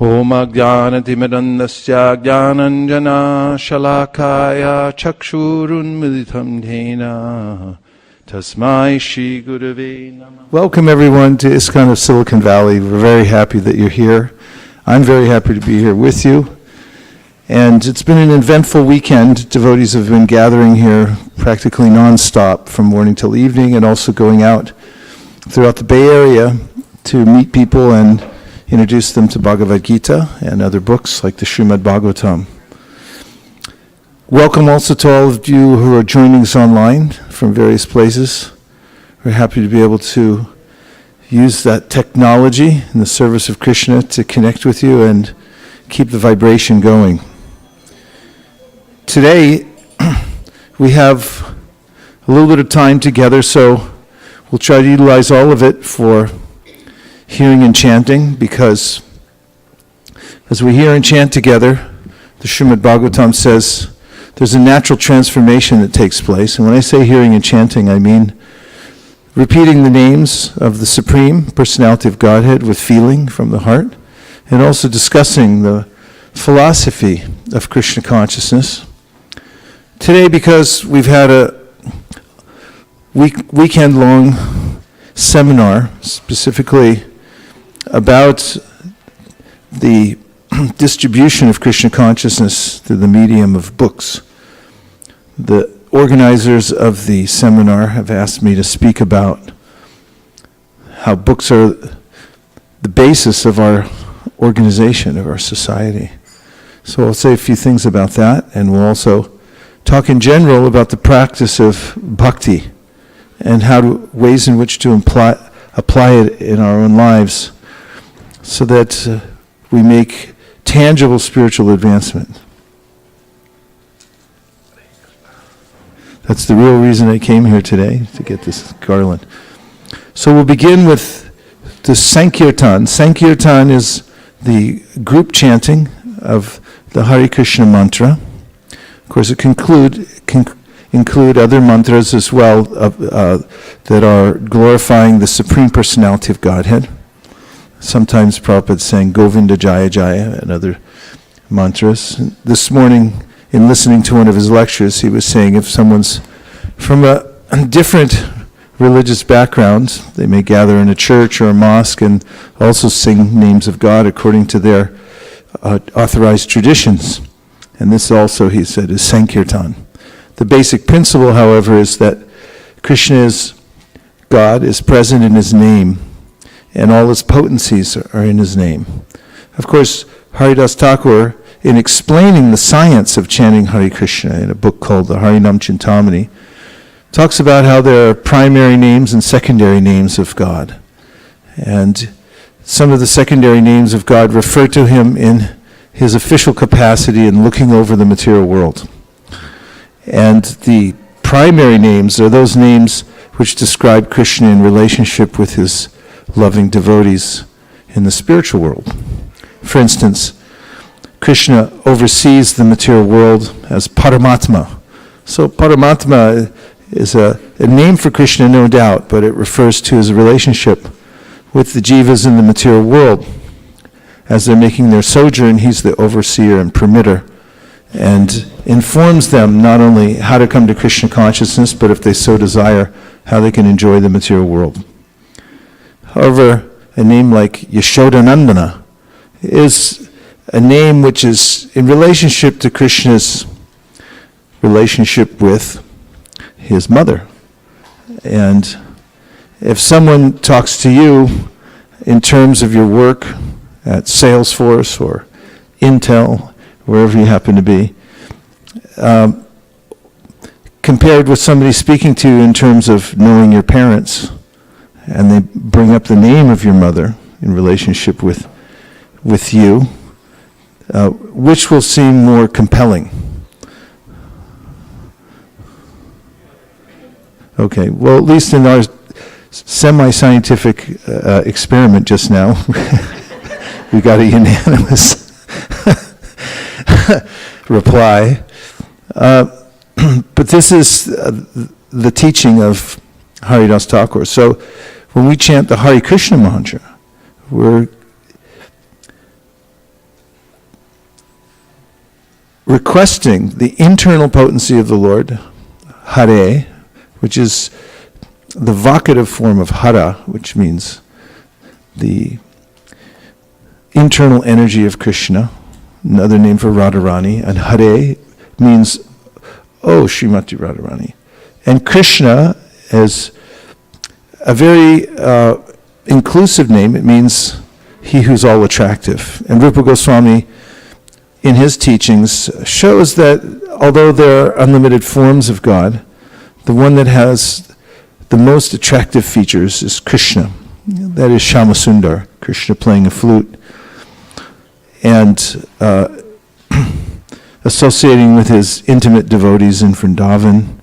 Om Ajnanatimidandasya Jnananjana Shalakaya Chakshurunmilitam Dhena Tasmai Shri Gurave Namah. Welcome everyone to ISKCON of Silicon Valley. We're very happy that you're here. I'm very happy to be here with you. And it's been an eventful weekend. Devotees have been gathering here practically non-stop from morning till evening, and also going out throughout the Bay Area to meet people and introduce them to Bhagavad Gita and other books like the Srimad Bhagavatam. Welcome also to all of you who are joining us online from various places. We're happy to be able to use that technology in the service of Krishna to connect with you and keep the vibration going. Today, we have a little bit of time together, so we'll try to utilize all of it for hearing and chanting, because as we hear and chant together, the Srimad Bhagavatam says there's a natural transformation that takes place. And when I say hearing and chanting, I mean repeating the names of the Supreme Personality of Godhead with feeling from the heart, and also discussing the philosophy of Krishna consciousness. Today, because we've had a weekend-long seminar specifically about the distribution of Krishna consciousness through the medium of books, the organizers of the seminar have asked me to speak about how books are the basis of our organization, of our society. So I'll say a few things about that, and we'll also talk in general about the practice of bhakti and ways in which to apply it in our own lives so that we make tangible spiritual advancement. That's the real reason I came here today, to get this garland. So we'll begin with the Sankirtan. Sankirtan is the group chanting of the Hare Krishna mantra. Of course, it can include other mantras as well that are glorifying the Supreme Personality of Godhead. Sometimes Prabhupada saying Govinda Jaya Jaya and other mantras. This morning, in listening to one of his lectures, he was saying if someone's from a different religious background, they may gather in a church or a mosque and also sing names of God according to their authorized traditions. And this also, he said, is Sankirtan. The basic principle, however, is that Krishna is God, is present in his name, and all his potencies are in his name. Of course, Haridas Thakur, in explaining the science of chanting Hare Krishna in a book called the Harinam Chintamani, talks about how there are primary names and secondary names of God. And some of the secondary names of God refer to him in his official capacity in looking over the material world. And the primary names are those names which describe Krishna in relationship with his loving devotees in the spiritual world. For instance, Krishna oversees the material world as Paramatma. So Paramatma is a name for Krishna, no doubt, but it refers to his relationship with the jivas in the material world. As they're making their sojourn, he's the overseer and permitter, and informs them not only how to come to Krishna consciousness, but if they so desire, how they can enjoy the material world. However, a name like Yashodanandana is a name which is in relationship to Krishna's relationship with his mother. And if someone talks to you in terms of your work at Salesforce or Intel, wherever you happen to be, compared with somebody speaking to you in terms of knowing your parents, and they bring up the name of your mother in relationship with you, which will seem more compelling? Okay, well, at least in our semi-scientific experiment just now, we got a unanimous reply. But this is the teaching of Haridas Thakur. So when we chant the Hare Krishna mantra, we're requesting the internal potency of the Lord, Hare, which is the vocative form of Hara, which means the internal energy of Krishna, another name for Radharani, and Hare means, oh, Srimati Radharani. And Krishna is a very inclusive name. It means he who's all attractive. And Rupa Goswami, in his teachings, shows that although there are unlimited forms of God, the one that has the most attractive features is Krishna. That is Shyamasundar, Krishna playing a flute, and associating with his intimate devotees in Vrindavan,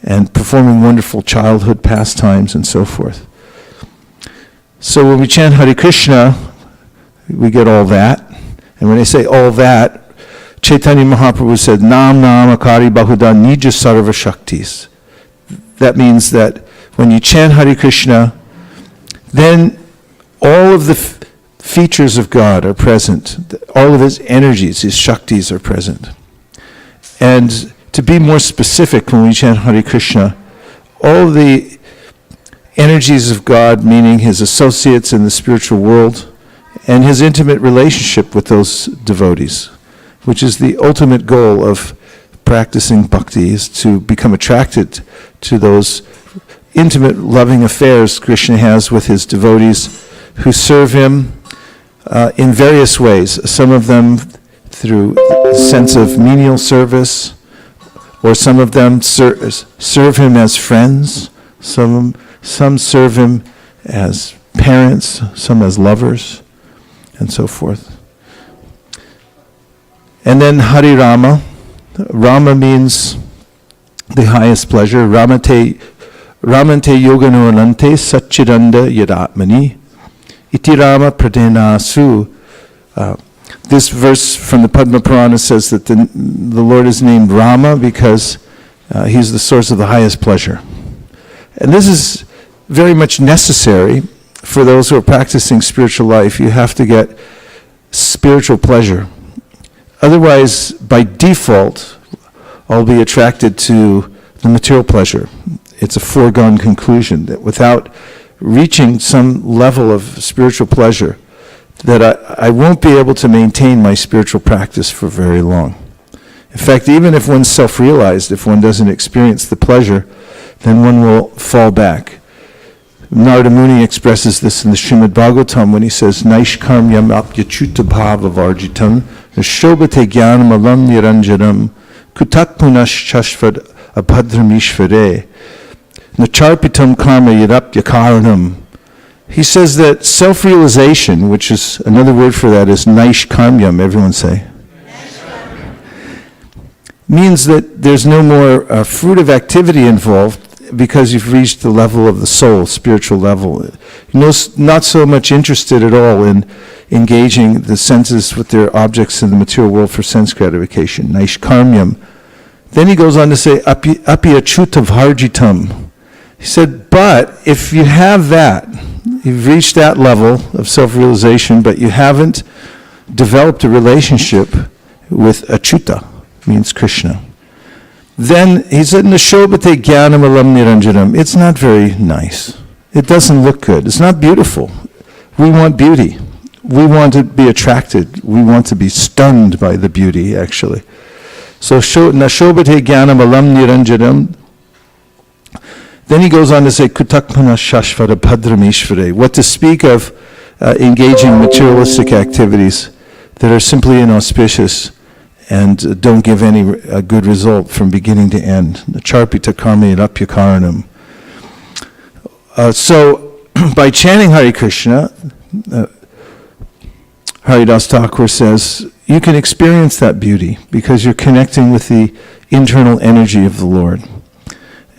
and performing wonderful childhood pastimes and so forth. So when we chant Hare Krishna, we get all that. And when I say all that, Chaitanya Mahaprabhu said, Nam Nam Akari Bahuda Nija Sarva Shaktis. That means that when you chant Hare Krishna, then all of the features of God are present. All of his energies, his Shaktis are present. And to be more specific, when we chant Hare Krishna, all the energies of God, meaning his associates in the spiritual world, and his intimate relationship with those devotees, which is the ultimate goal of practicing bhakti, is to become attracted to those intimate, loving affairs Krishna has with his devotees who serve him in various ways. Some of them through the sense of menial service, or some of them serve him as friends, some serve him as parents, some as lovers, and so forth. And then Hari Rama. Rama means the highest pleasure. Ramante yoganurante satchidanda yadatmani iti Rama pradenasu. This verse from the Padma Purana says that the Lord is named Rama because he's the source of the highest pleasure. And this is very much necessary for those who are practicing spiritual life. You have to get spiritual pleasure. Otherwise, by default, I'll be attracted to the material pleasure. It's a foregone conclusion that without reaching some level of spiritual pleasure, that I won't be able to maintain my spiritual practice for very long. In fact, even if one's self-realized, if one doesn't experience the pleasure, then one will fall back. Narada Muni expresses this in the Srimad Bhagavatam when he says, Naishkarmyam apyachuta bhava varjitam shobhate jnanam alam niranjanam kutat punash chashvad abhadramishvare nacharpitam karma yadapya karanam. He says that self-realization, which is another word for that, is naishkarmyam, everyone say, means that there's no more fruitive activity involved because you've reached the level of the soul, spiritual level. You're not so much interested at all in engaging the senses with their objects in the material world for sense gratification, naishkarmyam. Then he goes on to say, api achuta varjitam. He said, but if you have that, you've reached that level of self-realization, but you haven't developed a relationship with Achyuta, means Krishna. Then he said, Nashobhate jnanam alam niranjanam. It's not very nice. It doesn't look good. It's not beautiful. We want beauty. We want to be attracted. We want to be stunned by the beauty, actually. So, Nashobhate jnanam alam niranjanam. Then he goes on to say, Kutakmana shashvara bhadramishvare. What to speak of engaging materialistic activities that are simply inauspicious and don't give any good result from beginning to end. Charpita karma yadapya karanam. So, by chanting Hare Krishna, Haridas Thakur says, you can experience that beauty because you're connecting with the internal energy of the Lord.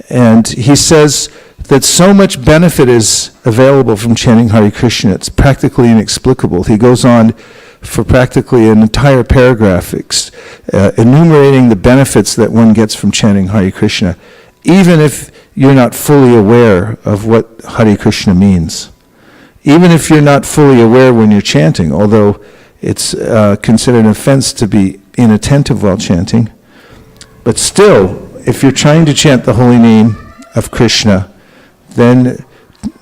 And he says that so much benefit is available from chanting Hare Krishna, it's practically inexplicable. He goes on for practically an entire paragraph enumerating the benefits that one gets from chanting Hare Krishna, even if you're not fully aware of what Hare Krishna means. Even if you're not fully aware when you're chanting, although it's considered an offense to be inattentive while chanting. But still, if you're trying to chant the holy name of Krishna, then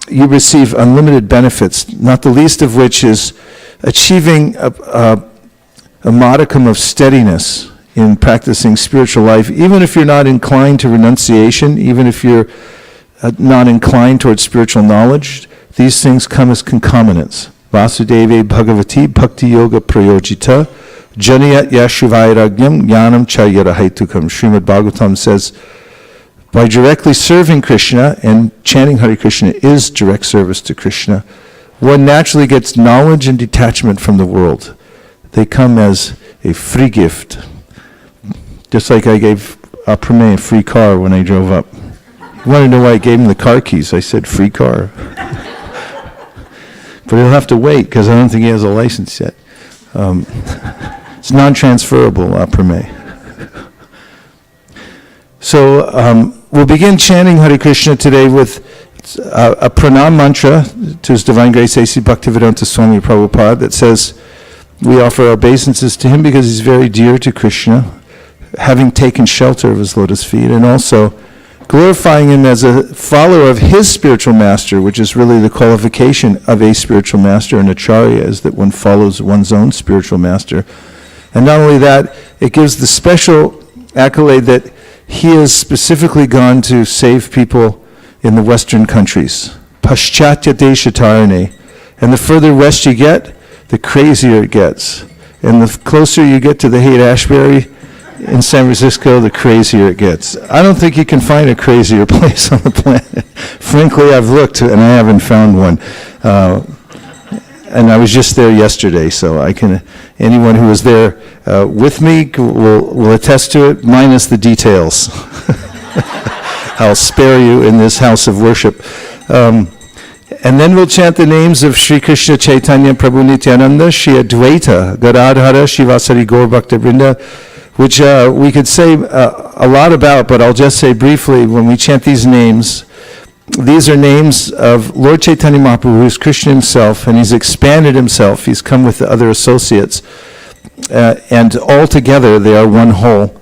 you receive unlimited benefits, not the least of which is achieving a modicum of steadiness in practicing spiritual life, even if you're not inclined to renunciation, even if you're not inclined towards spiritual knowledge. These things come as concomitants. Vasudeve Bhagavati Bhakti Yoga Prayojita Janiyat Yashuvairagyam Jnanam Chayarahaitukam. Srimad Bhagavatam says, by directly serving Krishna, and chanting Hare Krishna is direct service to Krishna, one naturally gets knowledge and detachment from the world. They come as a free gift. Just like I gave Pramay a free car when I drove up. You want to know why I gave him the car keys? I said, free car. But he'll have to wait, because I don't think he has a license yet. It's non-transferable, Pramay. So we'll begin chanting Hare Krishna today with a pranam mantra to His Divine Grace A.C. Bhaktivedanta Swami Prabhupada that says, we offer our obeisances to him because he's very dear to Krishna, having taken shelter of his lotus feet, and also glorifying him as a follower of his spiritual master, which is really the qualification of a spiritual master. An acharya is that one follows one's own spiritual master. And not only that, it gives the special accolade that he has specifically gone to save people in the Western countries. Paschatya Deshatarane. And the further west you get, the crazier it gets. And the closer you get to the Haight-Ashbury in San Francisco, the crazier it gets. I don't think you can find a crazier place on the planet. Frankly, I've looked and I haven't found one. And I was just there yesterday, so anyone who was there with me will attest to it, minus the details. I'll spare you in this house of worship. And then we'll chant the names of Sri Krishna Chaitanya Prabhu Nityananda, Sri Advaita, Gadadhara, Shivasari Gaur Bhakta Vrinda, which we could say a lot about, but I'll just say briefly, when we chant these names, these are names of Lord Chaitanya Mahaprabhu, who is Krishna himself, and he's expanded himself. He's come with the other associates, and all together they are one whole.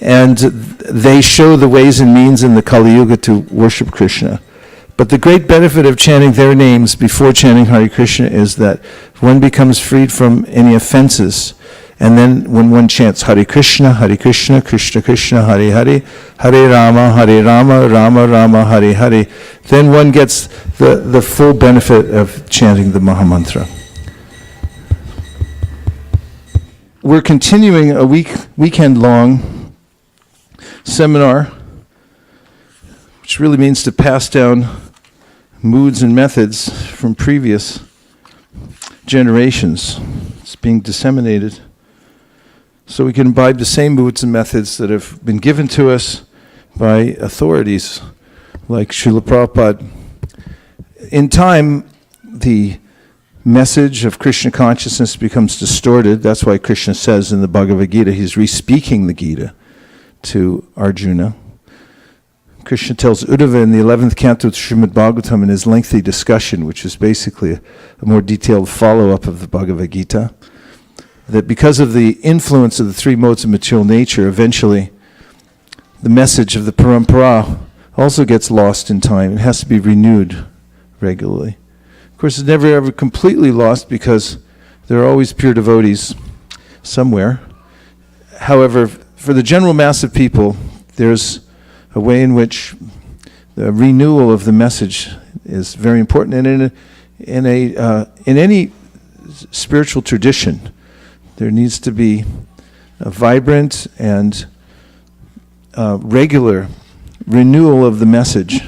And they show the ways and means in the Kali Yuga to worship Krishna. But the great benefit of chanting their names before chanting Hare Krishna is that one becomes freed from any offenses. And then when one chants Hare Krishna, Krishna Krishna, Hare Hare, Hare Rama, Rama Rama, Hare Hare, then one gets the full benefit of chanting the Mahamantra. We're continuing a weekend-long seminar, which really means to pass down moods and methods from previous generations. It's being disseminated so we can imbibe the same moods and methods that have been given to us by authorities like Srila Prabhupada. In time, the message of Krishna consciousness becomes distorted. That's why Krishna says in the Bhagavad Gita, he's re-speaking the Gita to Arjuna. Krishna tells Uddhava in the 11th canto of Srimad Bhagavatam in his lengthy discussion, which is basically a more detailed follow-up of the Bhagavad Gita, that because of the influence of the three modes of material nature, eventually the message of the parampara also gets lost in time. It has to be renewed regularly. Of course, it's never ever completely lost because there are always pure devotees somewhere. However, for the general mass of people, there's a way in which the renewal of the message is very important. And in any spiritual tradition, there needs to be a vibrant and regular renewal of the message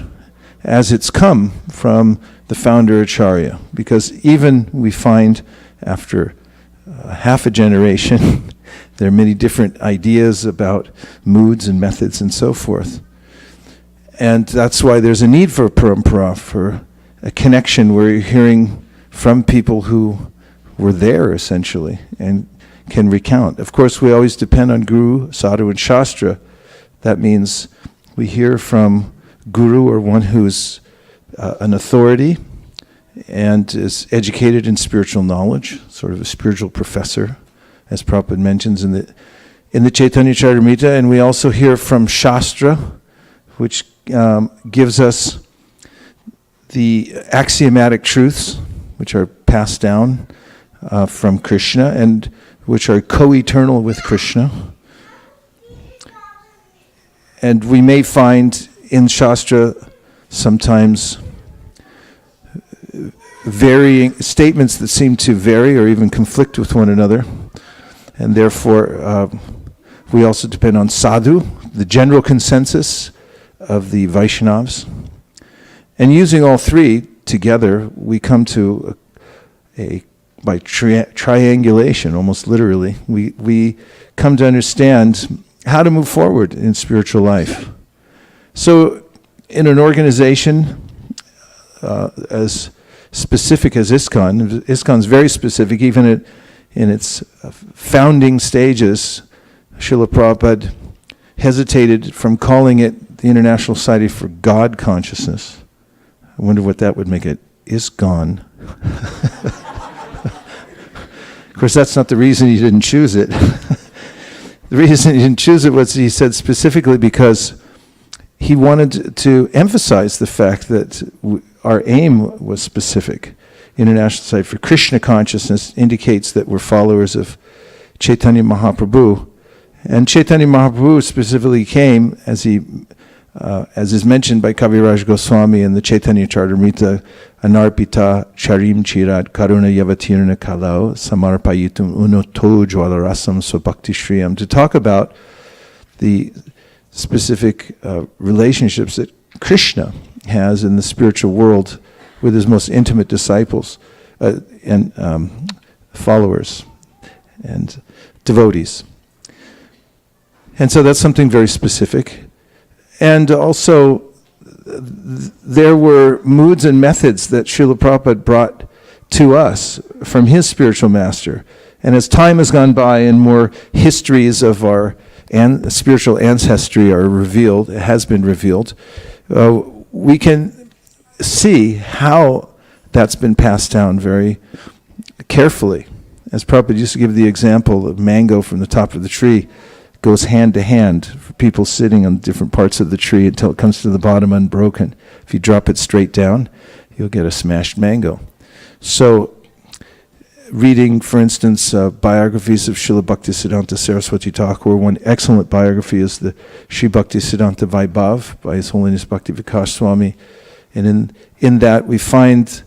as it's come from the founder Acharya. Because even we find after half a generation, there are many different ideas about moods and methods and so forth. And that's why there's a need for a parampara, for a connection where you're hearing from people who were there, essentially, and can recount. Of course, we always depend on Guru, Sadhu, and Shastra. That means we hear from Guru, or one who's an authority, and is educated in spiritual knowledge, sort of a spiritual professor, as Prabhupada mentions in the Chaitanya Charitamrita. And we also hear from Shastra, which gives us the axiomatic truths, which are passed down from Krishna and which are co-eternal with Krishna. And we may find in Shastra sometimes varying statements that seem to vary or even conflict with one another. And therefore, we also depend on sadhu, the general consensus of the Vaishnavas. And using all three together, we come to by triangulation, almost literally, we come to understand how to move forward in spiritual life. So in an organization as specific as ISKCON's very specific, even in its founding stages, Srila Prabhupada hesitated from calling it the International Society for God Consciousness. I wonder what that would make it. ISKCON. Of course, that's not the reason he didn't choose it. The reason he didn't choose it was, he said, specifically because he wanted to emphasize the fact that our aim was specific. International Society for Krishna Consciousness indicates that we're followers of Chaitanya Mahaprabhu. And Chaitanya Mahaprabhu specifically came, as is mentioned by Kaviraj Goswami in the Chaitanya Charitamrita, Anarpita Charim Chirat Karuna Yavatirna Kalau Samarpayitum Unoto Jwalarasam Swabhakti Shriyam, to talk about the specific relationships that Krishna has in the spiritual world with his most intimate disciples and followers and devotees. And so that's something very specific. And also, there were moods and methods that Srila Prabhupada brought to us from his spiritual master. And as time has gone by and more histories of our spiritual ancestry are revealed, has been revealed, we can see how that's been passed down very carefully. As Prabhupada used to give the example of mango from the top of the tree goes hand to hand for people sitting on different parts of the tree until it comes to the bottom unbroken. If you drop it straight down, you'll get a smashed mango. So, reading, for instance, biographies of Srila Bhaktisiddhanta Saraswati Thakur, one excellent biography is the Sri Bhaktisiddhanta Vaibhav by His Holiness Bhakti Vikas Swami. And in that we find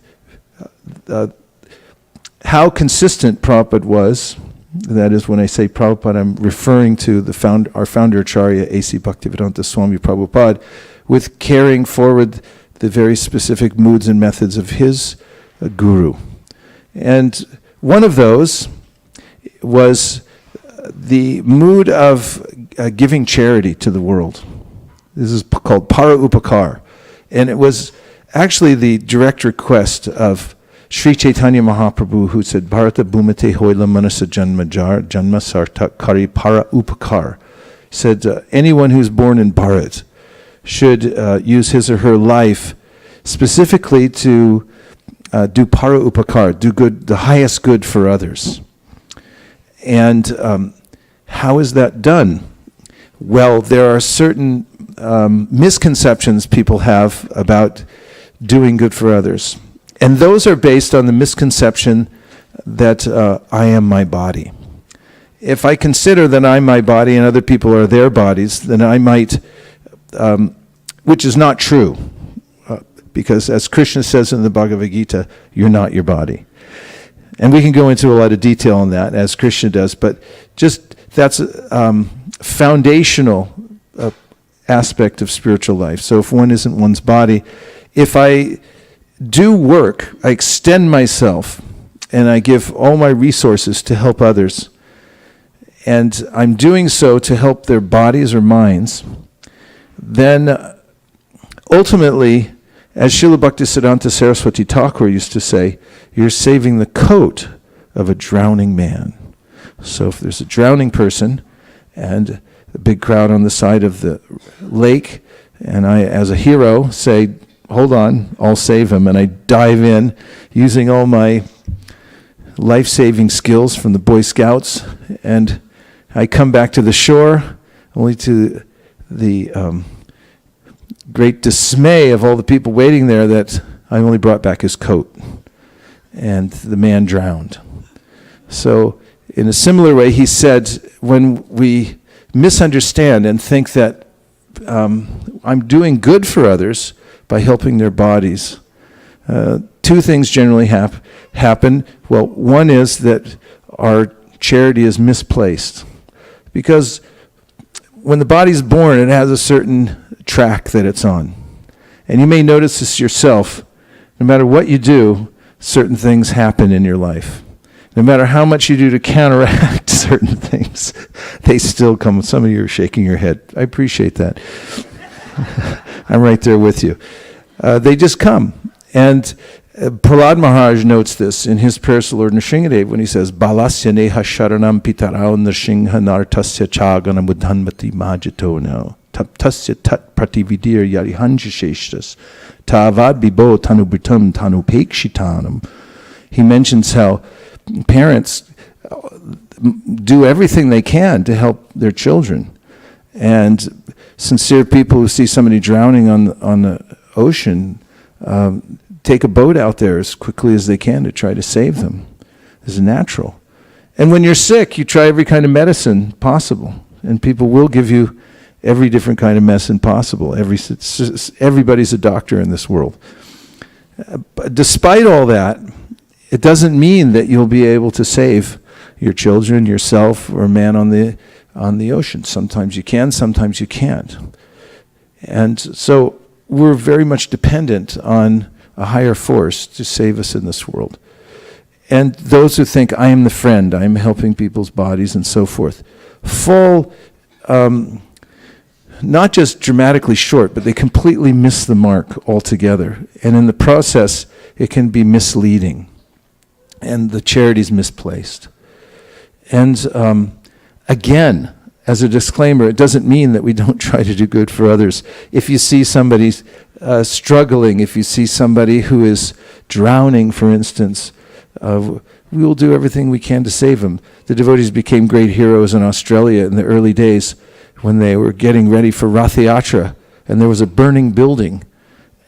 how consistent Prabhupada was. That is, when I say Prabhupada, I'm referring to our founder Acharya A.C. Bhaktivedanta Swami Prabhupada, with carrying forward the very specific moods and methods of his guru. And one of those was the mood of giving charity to the world. This is called para upakar. And it was actually the direct request of Sri Chaitanya Mahaprabhu, who said, Bharata Bhumate Hoila Manasa Janmajar Janma Sartak Kari Para Upakar. He said, anyone who's born in Bharat should use his or her life specifically to do para upakar, do good, the highest good for others. And how is that done? Well, there are certain misconceptions people have about doing good for others. And those are based on the misconception that I am my body. If I consider that I'm my body and other people are their bodies, then I might, which is not true, because as Krishna says in the Bhagavad Gita, you're not your body. And we can go into a lot of detail on that, as Krishna does, but just that's a foundational aspect of spiritual life. So if one isn't one's body, if I do work, I extend myself, and I give all my resources to help others, and I'm doing so to help their bodies or minds, then ultimately, as Srila Bhaktisiddhanta Saraswati Thakur used to say, you're saving the coat of a drowning man. So if there's a drowning person and a big crowd on the side of the lake, and I, as a hero, say, hold on, I'll save him. And I dive in using all my life-saving skills from the Boy Scouts, and I come back to the shore, only to the great dismay of all the people waiting there that I only brought back his coat, and the man drowned. So in a similar way, he said, when we misunderstand and think that I'm doing good for others by helping their bodies, two things generally happen. Well, one is that our charity is misplaced, because when the body's born, it has a certain track that it's on. And you may notice this yourself. No matter what you do, certain things happen in your life. No matter how much you do to counteract certain things, they still come. Some of you are shaking your head. I appreciate that. I'm right there with you. They just come. And Prahlad Maharaj notes this in his prayers to Lord Nrsingadev when he says, Balasya neha sharanam pitarao nrsimha nartasya chaganam buddhanmati majito no. Taptasya tat pratividir yarihanjasheshtas tavad bibo tanubritam tanupekshitanam. He mentions how parents do everything they can to help their children. And sincere people who see somebody drowning on the ocean take a boat out there as quickly as they can to try to save them. This is natural. And when you're sick, you try every kind of medicine possible. And people will give you every different kind of medicine possible. Everybody's a doctor in this world. But despite all that, it doesn't mean that you'll be able to save your children, yourself, or a man on the ocean. Sometimes you can, sometimes you can't. And so we're very much dependent on a higher force to save us in this world. And those who think, I am the friend, I am helping people's bodies and so forth, fall not just dramatically short, but they completely miss the mark altogether. And in the process, it can be misleading. And the charity is misplaced. And again, as a disclaimer, it doesn't mean that we don't try to do good for others. If you see somebody struggling, if you see somebody who is drowning, for instance, we will do everything we can to save them. The devotees became great heroes in Australia in the early days when they were getting ready for Rath Yatra, and there was a burning building,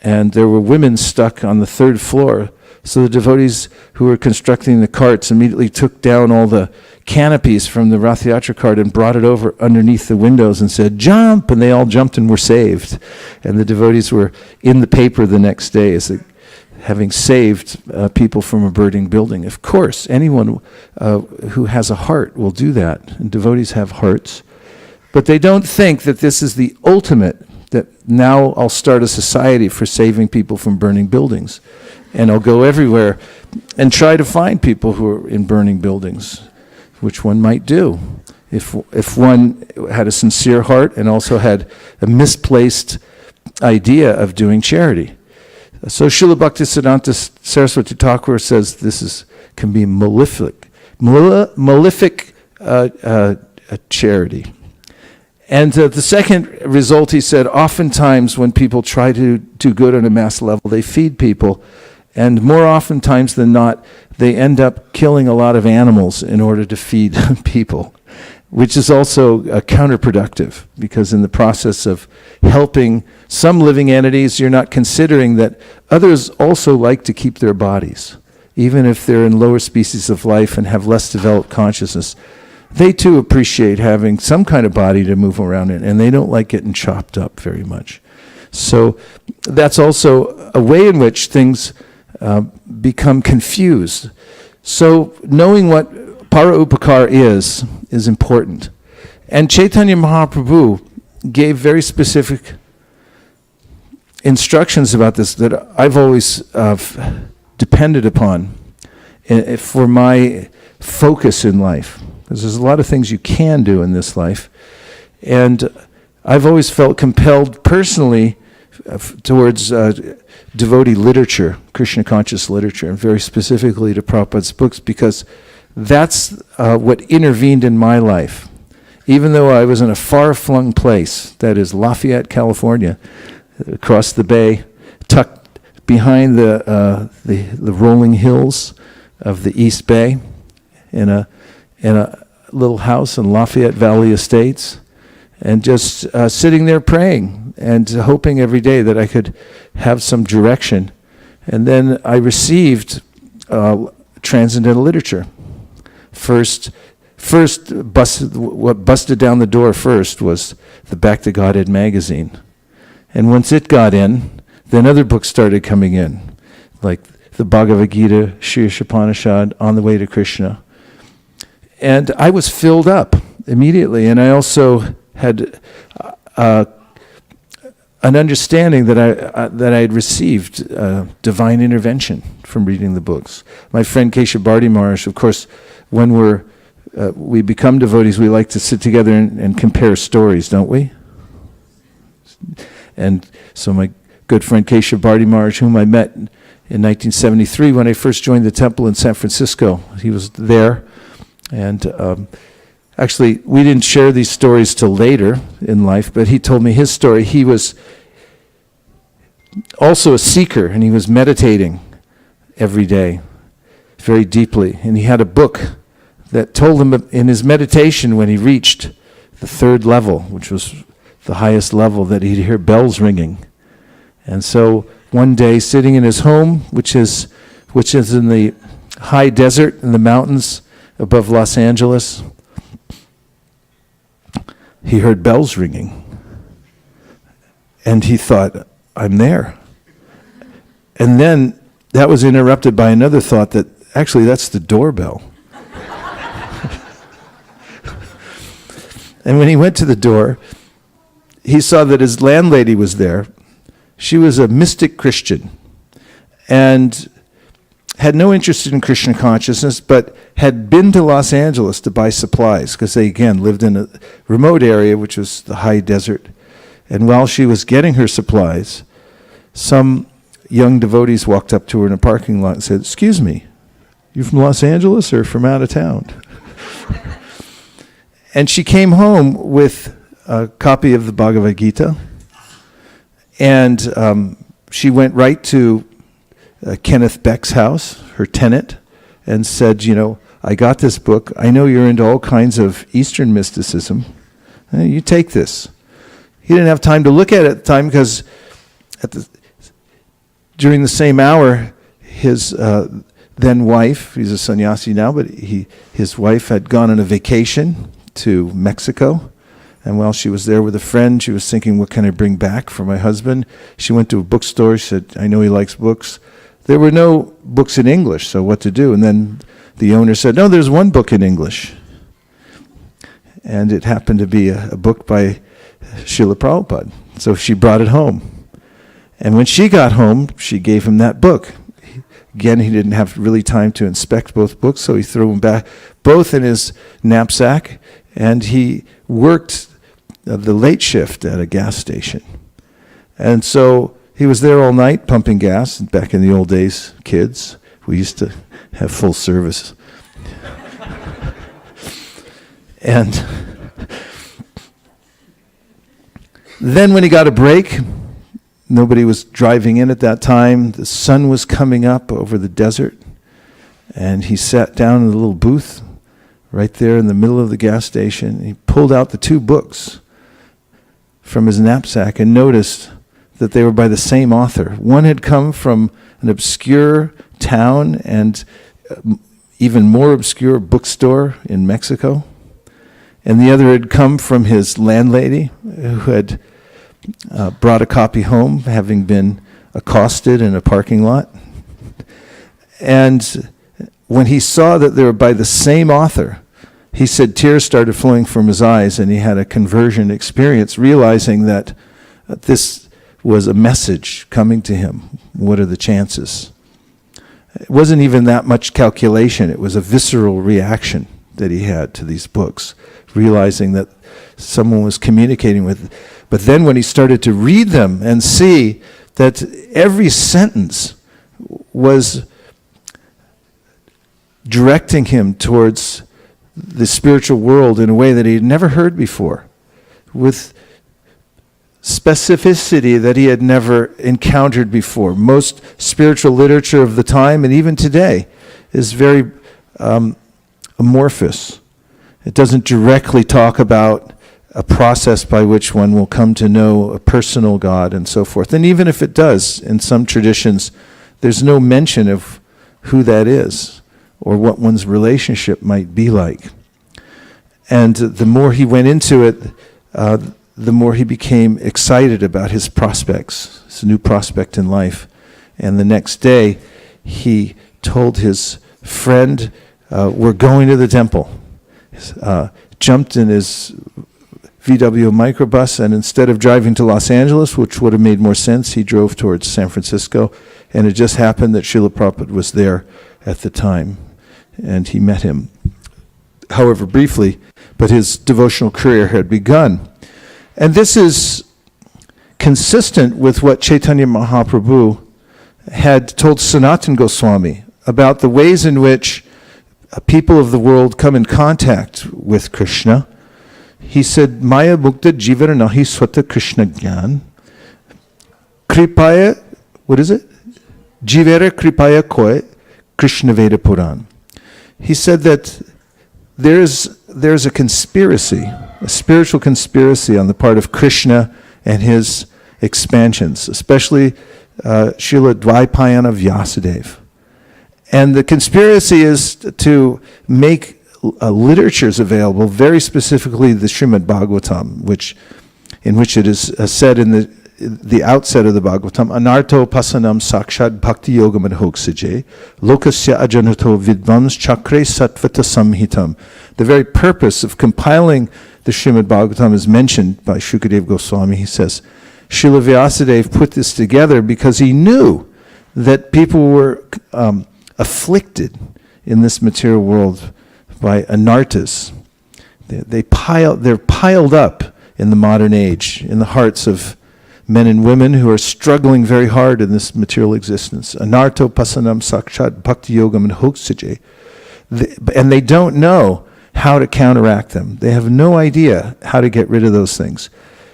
and there were women stuck on the third floor. So the devotees who were constructing the carts immediately took down all the canopies from the Rath Yatra cart and brought it over underneath the windows and said, jump! And they all jumped and were saved. And the devotees were in the paper the next day as having saved people from a burning building. Of course, anyone who has a heart will do that. And devotees have hearts. But they don't think that this is the ultimate, that now I'll start a society for saving people from burning buildings. And I'll go everywhere and try to find people who are in burning buildings, which one might do if one had a sincere heart and also had a misplaced idea of doing charity. So Srila Bhaktisiddhanta Saraswati Thakur says this can be malefic charity. And the second result, he said, oftentimes when people try to do good on a mass level, they feed people. And more oftentimes than not, they end up killing a lot of animals in order to feed people, which is also counterproductive, because in the process of helping some living entities, you're not considering that others also like to keep their bodies. Even if they're in lower species of life and have less developed consciousness, they too appreciate having some kind of body to move around in, and they don't like getting chopped up very much. So that's also a way in which things become confused. So knowing what para upakar is important. And Chaitanya Mahaprabhu gave very specific instructions about this that I've always depended upon for my focus in life. Because there's a lot of things you can do in this life. And I've always felt compelled personally towards devotee literature, Krishna conscious literature, and very specifically to Prabhupada's books, because that's what intervened in my life. Even though I was in a far-flung place, that is Lafayette, California, across the bay, tucked behind the rolling hills of the East Bay in a little house in Lafayette Valley Estates, and just sitting there praying and hoping every day that I could have some direction. And then I received transcendental literature. What busted down the door first was the Back to Godhead magazine. And once it got in, then other books started coming in, like the Bhagavad Gita, Sri Upanishad, On the Way to Krishna. And I was filled up immediately, and I also had an understanding that I had received divine intervention from reading the books. My friend Keshav Bharti Maharaj, of course, when we become devotees, we like to sit together and compare stories, don't we? And so my good friend Keshav Bharti Maharaj, whom I met in 1973 when I first joined the temple in San Francisco, he was there. And actually, we didn't share these stories till later in life, but he told me his story. He was also a seeker, and he was meditating every day very deeply. And he had a book that told him in his meditation, when he reached the third level, which was the highest level, that he'd hear bells ringing. And so one day, sitting in his home, which is in the high desert in the mountains above Los Angeles, he heard bells ringing. And he thought, I'm there. And then that was interrupted by another thought that actually that's the doorbell. And when he went to the door, he saw that his landlady was there. She was a mystic Christian and had no interest in Krishna consciousness, but had been to Los Angeles to buy supplies, because they, again, lived in a remote area, which was the high desert. And while she was getting her supplies, some young devotees walked up to her in a parking lot and said, "Excuse me, you from Los Angeles or from out of town?" And she came home with a copy of the Bhagavad Gita, and she went right to Kenneth Beck's house, her tenant, and said, I got this book. I know you're into all kinds of Eastern mysticism. You take this. He didn't have time to look at it at the time, because during the same hour, his then wife, he's a sannyasi now, but his wife had gone on a vacation to Mexico. And while she was there with a friend, she was thinking, what can I bring back for my husband? She went to a bookstore. She said, I know he likes books. There were no books in English, so what to do? And then the owner said, no, there's one book in English. And it happened to be a book by Srila Prabhupada. So she brought it home. And when she got home, she gave him that book. Again, he didn't have really time to inspect both books, so he threw them back, both in his knapsack, and he worked the late shift at a gas station. And so he was there all night pumping gas. Back in the old days, kids, we used to have full service. And then when he got a break, nobody was driving in at that time. The sun was coming up over the desert. And he sat down in the little booth right there in the middle of the gas station. He pulled out the two books from his knapsack and noticed that they were by the same author. One had come from an obscure town and even more obscure bookstore in Mexico. And the other had come from his landlady, who had brought a copy home, having been accosted in a parking lot. And when he saw that they were by the same author, he said tears started flowing from his eyes, and he had a conversion experience, realizing that this was a message coming to him. What are the chances? It wasn't even that much calculation. It was a visceral reaction that he had to these books, realizing that someone was communicating with. But then when he started to read them and see that every sentence was directing him towards the spiritual world in a way that he had never heard before, with specificity that he had never encountered before. Most spiritual literature of the time, and even today, is very amorphous. It doesn't directly talk about a process by which one will come to know a personal God and so forth. And even if it does, in some traditions, there's no mention of who that is or what one's relationship might be like. And the more he went into it, the more he became excited about his prospects, his new prospect in life. And the next day, he told his friend, we're going to the temple. Jumped in his VW microbus, and instead of driving to Los Angeles, which would have made more sense, he drove towards San Francisco. And it just happened that Srila Prabhupada was there at the time, and he met him, however briefly, but his devotional career had begun. And this is consistent with what Chaitanya Mahaprabhu had told Sanatana Goswami about the ways in which people of the world come in contact with Krishna. He said, Maya Mukta Jivara Nahi Swata Krishna Gyan. Kripaya, what is it? Jivara Kripaya Koi Krishna Veda Puran. He said that there's a conspiracy, a spiritual conspiracy on the part of Krishna and his expansions, especially Srila Dvaipayana Vyasadeva. And the conspiracy is to make literatures available, very specifically the Srimad Bhagavatam, in which it is said in the outset of the Bhagavatam, Anarto pasanam sakshad bhakti yogam adhoksaje, lokasya ajanato vidvams chakre satvata samhitam. The very purpose of compiling the Srimad Bhagavatam is mentioned by Shukadeva Goswami. He says, Srila Vyasadeva put this together because he knew that people were afflicted in this material world by anartas. They're piled up in the modern age, in the hearts of men and women who are struggling very hard in this material existence. Anarto pasanam sakshat bhakti yogam and hoksaje. And they don't know how to counteract them. They have no idea how to get rid of those things.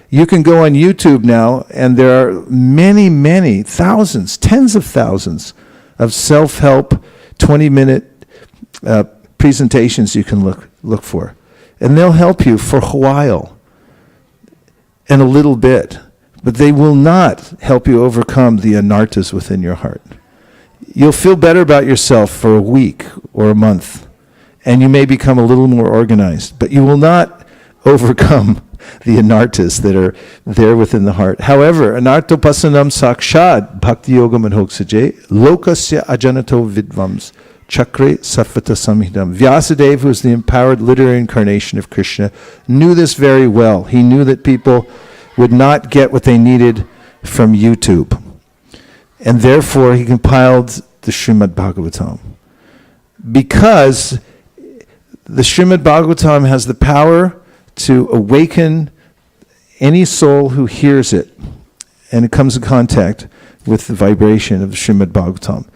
You can go on YouTube now, and there are many, many thousands, tens of thousands of self-help 20-minute presentations you can look for. And they'll help you for a while and a little bit, but they will not help you overcome the anartas within your heart. You'll feel better about yourself for a week or a month, and you may become a little more organized, but you will not overcome the anartas that are there within the heart. However, anarto pasanam sakshad bhakti yogam and hoksaje lokasya ajanato vidvams chakre satvata samhidam. Vyasadeva, who is the empowered literary incarnation of Krishna, knew this very well. He knew that people would not get what they needed from YouTube. And therefore, he compiled the Srimad Bhagavatam. Because the Srimad Bhagavatam has the power to awaken any soul who hears it, and it comes in contact with the vibration of the Srimad Bhagavatam.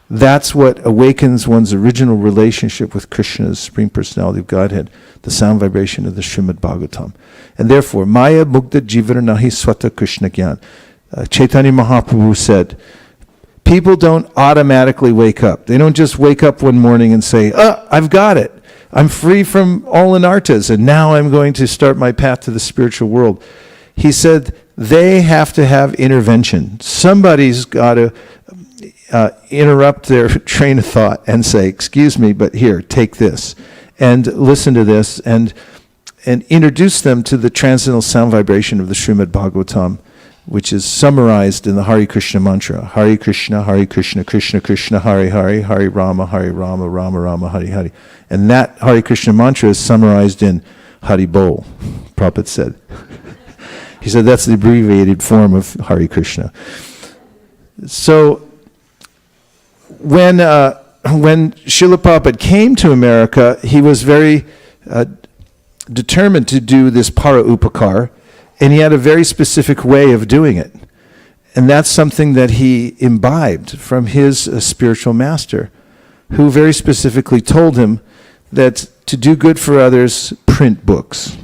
That's what awakens one's original relationship with Krishna, the Supreme Personality of Godhead, the sound vibration of the Srimad Bhagavatam. And therefore, Maya Mukta Jivara Nahi Swata Krishna Gyan. Chaitanya Mahaprabhu said, people don't automatically wake up. They don't just wake up one morning and say, I've got it. I'm free from all anartas, and now I'm going to start my path to the spiritual world. He said they have to have intervention. Somebody's got to interrupt their train of thought and say, excuse me, but here, take this, and listen to this, and introduce them to the transcendental sound vibration of the Srimad Bhagavatam, which is summarized in the Hare Krishna mantra. Hare Krishna, Krishna Krishna, Hare Hare, Hare Rama, Rama Rama, Hare Hare. And that Hare Krishna mantra is summarized in Hari Bol, Prabhupada said. He said that's the abbreviated form of Hare Krishna. So when Srila Prabhupada came to America, he was very determined to do this para upakar, and he had a very specific way of doing it. And that's something that he imbibed from his spiritual master, who very specifically told him that to do good for others, print books.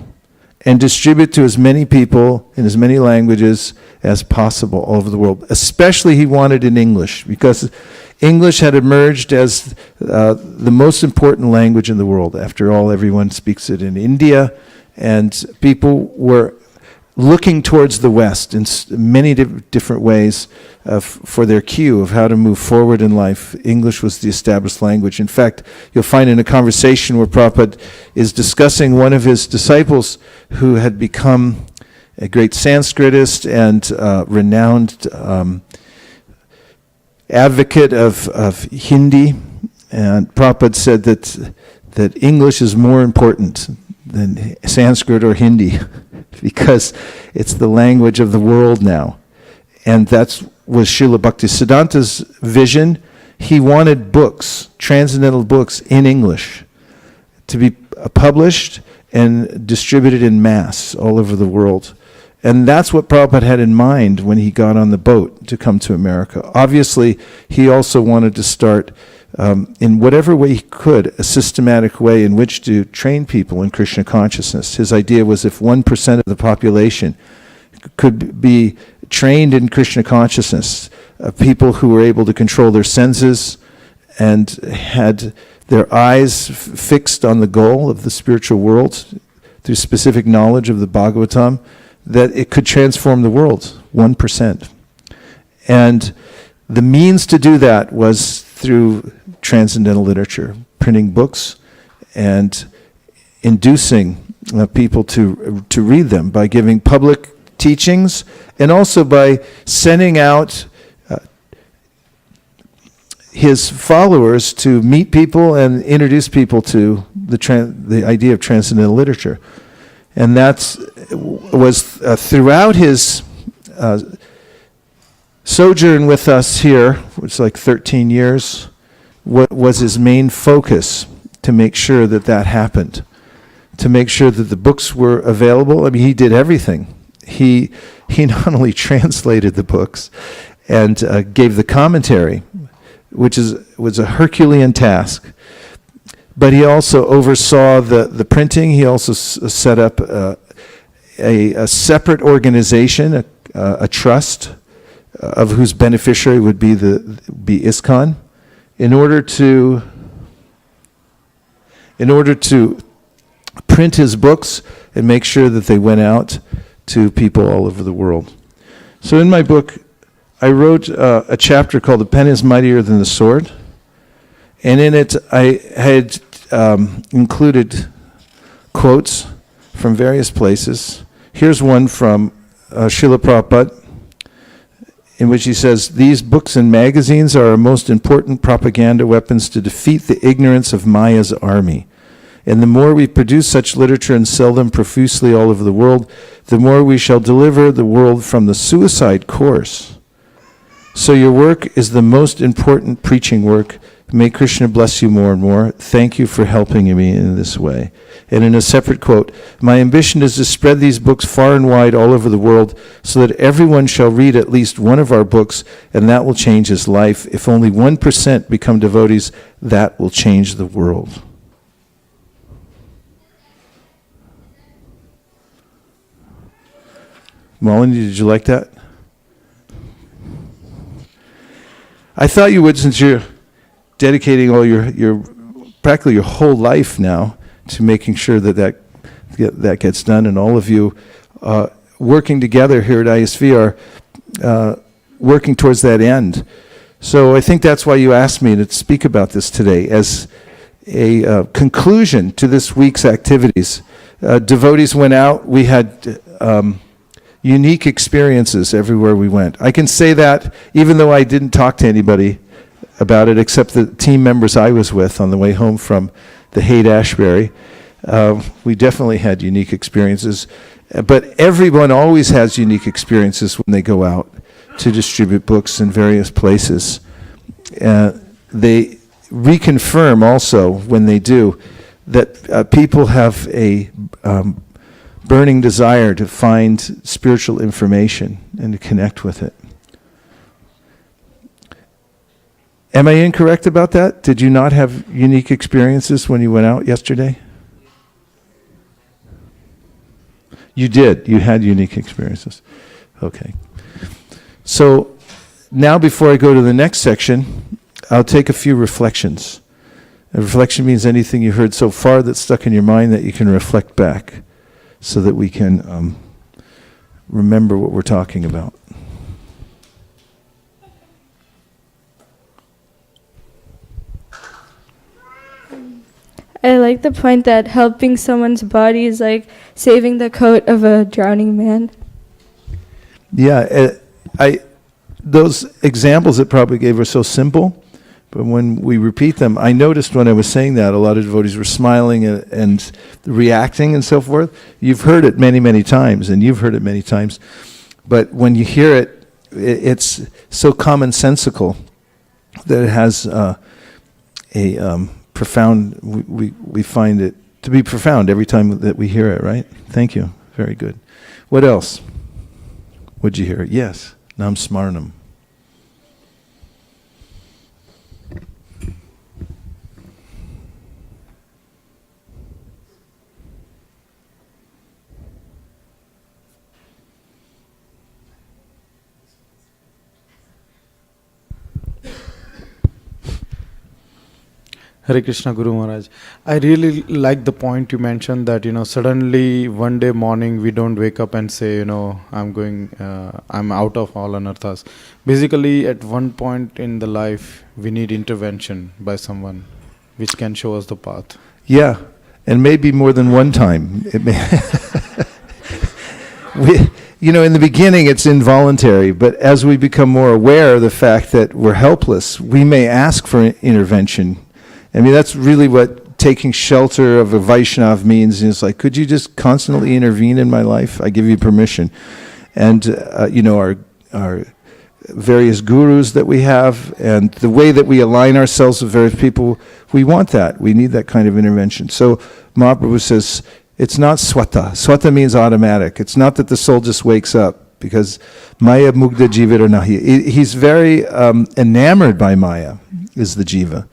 and distribute to as many people in as many languages as possible all over the world. Especially he wanted in English, because English had emerged as the most important language in the world. After all, everyone speaks it in India, and people were looking towards the West in many different ways for their cue of how to move forward in life. English was the established language. In fact, you'll find in a conversation where Prabhupada is discussing one of his disciples who had become a great Sanskritist and renowned advocate of Hindi, and Prabhupada said that English is more important than Sanskrit or Hindi, because it's the language of the world now. And that was Srila Bhaktisiddhanta's vision. He wanted books, transcendental books in English, to be published and distributed in mass all over the world. And that's what Prabhupada had in mind when he got on the boat to come to America. Obviously, he also wanted to start, in whatever way he could, a systematic way in which to train people in Krishna consciousness. His idea was if 1% of the population could be trained in Krishna consciousness, people who were able to control their senses and had their eyes fixed on the goal of the spiritual world through specific knowledge of the Bhagavatam, that it could transform the world, 1%. And the means to do that was through transcendental literature, printing books and inducing people to read them by giving public teachings, and also by sending out his followers to meet people and introduce people to the idea of transcendental literature. And that was throughout his sojourn with us here, which was like 13 years, what was his main focus to make sure that that happened, to make sure that the books were available. I mean, he did everything. He not only translated the books and gave the commentary, which was a Herculean task, but he also oversaw the printing. He also set up a separate organization, a trust, of whose beneficiary would be ISKCON, in order to print his books and make sure that they went out to people all over the world. So in my book, I wrote a chapter called "The Pen is Mightier Than the Sword," and in it I had included quotes from various places. Here's one from Srila Prabhupada, in which he says, "These books and magazines are our most important propaganda weapons to defeat the ignorance of Maya's army. And the more we produce such literature and sell them profusely all over the world, the more we shall deliver the world from the suicide course. So your work is the most important preaching work. May Krishna bless you more and more. Thank you for helping me in this way." And in a separate quote, "My ambition is to spread these books far and wide all over the world so that everyone shall read at least one of our books, and that will change his life. If only 1% become devotees, that will change the world." Molly, did you like that? I thought you would, since you're dedicating all your practically your whole life now to making sure that gets done, and all of you working together here at ISV are working towards that end. So I think that's why you asked me to speak about this today as a conclusion to this week's activities. Devotees went out. We had unique experiences everywhere we went. I can say that even though I didn't talk to anybody about it except the team members I was with on the way home from the Haight-Ashbury. We definitely had unique experiences. But everyone always has unique experiences when they go out to distribute books in various places. They reconfirm also when they do that people have a burning desire to find spiritual information and to connect with it. Am I incorrect about that? Did you not have unique experiences when you went out yesterday? You did. You had unique experiences. Okay. So now before I go to the next section, I'll take a few reflections. A reflection means anything you heard so far that's stuck in your mind that you can reflect back so that we can remember what we're talking about. I like the point that helping someone's body is like saving the coat of a drowning man. Yeah, those examples that probably gave are so simple, but when we repeat them, I noticed when I was saying that, a lot of devotees were smiling and reacting and so forth. You've heard it many, many times, and you've heard it many times, but when you hear it, it's so commonsensical that it has a profound, we find it to be profound every time that we hear it, right? Thank you. Very good. What else? What'd you hear? Yes. Nam Smarnam. Hare Krishna Guru Maharaj. I really like the point you mentioned that, suddenly one day morning we don't wake up and say, I'm out of all anarthas. Basically, at one point in the life, we need intervention by someone which can show us the path. Yeah, and maybe more than one time. It may in the beginning it's involuntary, but as we become more aware of the fact that we're helpless, we may ask for intervention. I mean, that's really what taking shelter of a Vaishnav means. It's like, could you just constantly intervene in my life? I give you permission. And, our various gurus that we have and the way that we align ourselves with various people, we want that. We need that kind of intervention. So Mahaprabhu says, it's not swata. Swata means automatic. It's not that the soul just wakes up, because Maya mugda jivira nahi. He's very enamored by Maya, is the jiva.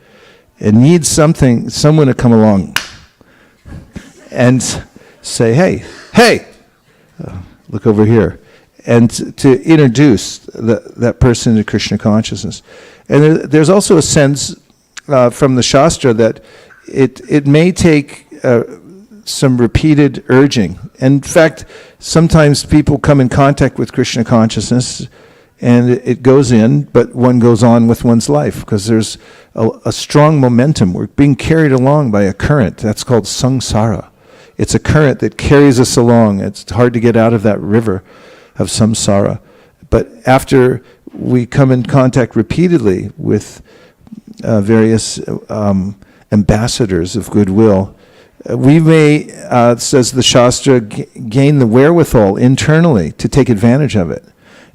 It needs someone to come along and say, hey, look over here, and to introduce that person to Krishna consciousness. And there's also a sense from the Shastra that it may take some repeated urging. In fact, sometimes people come in contact with Krishna consciousness and it goes in, but one goes on with one's life because there's a strong momentum. We're being carried along by a current. That's called samsara. It's a current that carries us along. It's hard to get out of that river of samsara. But after we come in contact repeatedly with various ambassadors of goodwill, we may, says the Shastra, gain the wherewithal internally to take advantage of it.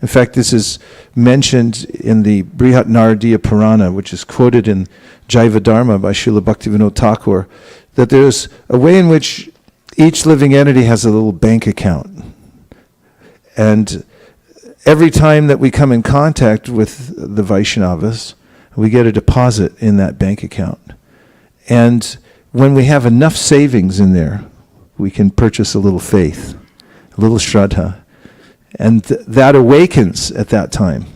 In fact, this is mentioned in the Brihat Naradiya Purana, which is quoted in Jaiva Dharma by Srila Bhaktivinoda Thakur, that there's a way in which each living entity has a little bank account. And every time that we come in contact with the Vaishnavas, we get a deposit in that bank account. And when we have enough savings in there, we can purchase a little faith, a little shraddha. And that awakens at that time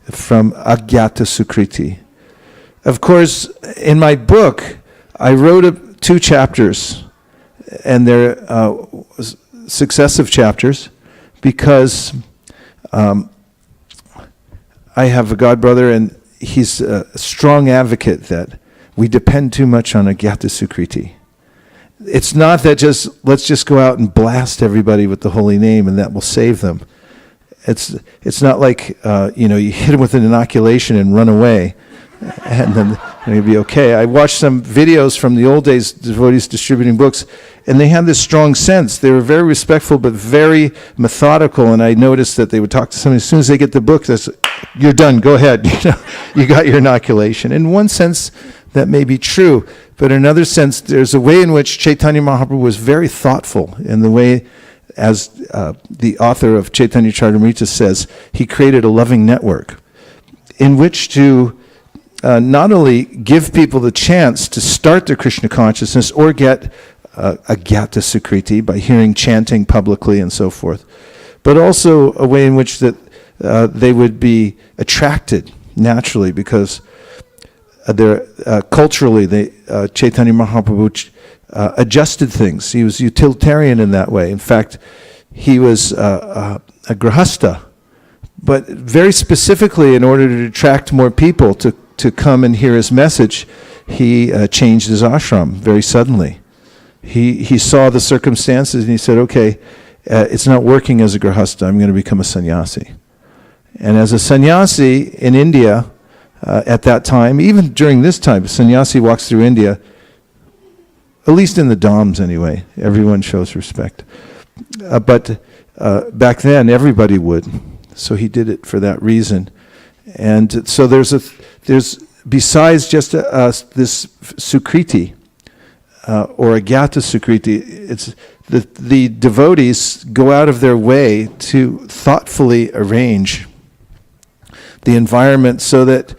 from agyata sukriti. Of course, in my book, I wrote 2 chapters, and they're successive chapters, because I have a godbrother, and he's a strong advocate that we depend too much on agyata sukriti. It's not that let's just go out and blast everybody with the holy name and that will save them. It's not like you hit them with an inoculation and run away, and then you'll be okay. I watched some videos from the old days, devotees distributing books, and they had this strong sense. They were very respectful but very methodical, and I noticed that they would talk to somebody as soon as they get the book. That's, you're done. Go ahead. You got your inoculation. In one sense, that may be true, but in another sense, there's a way in which Chaitanya Mahaprabhu was very thoughtful in the way, as the author of Chaitanya Charitamrita says, he created a loving network in which to not only give people the chance to start their Krishna consciousness or get a gyata sukriti by hearing chanting publicly and so forth, but also a way in which that they would be attracted naturally because they're culturally, Chaitanya Mahaprabhu adjusted things. He was utilitarian in that way. In fact, he was a grahasta, but very specifically in order to attract more people to come and hear his message, he changed his ashram very suddenly. He saw the circumstances and he said, okay, it's not working as a grahasta, I'm going to become a sannyasi. And as a sannyasi in India, at that time, even during this time, a sannyasi walks through India, at least in the Dhams anyway, everyone shows respect. But back then, everybody would. So he did it for that reason. And so there's besides just this sukriti, or a gyata sukriti, it's the devotees go out of their way to thoughtfully arrange the environment so that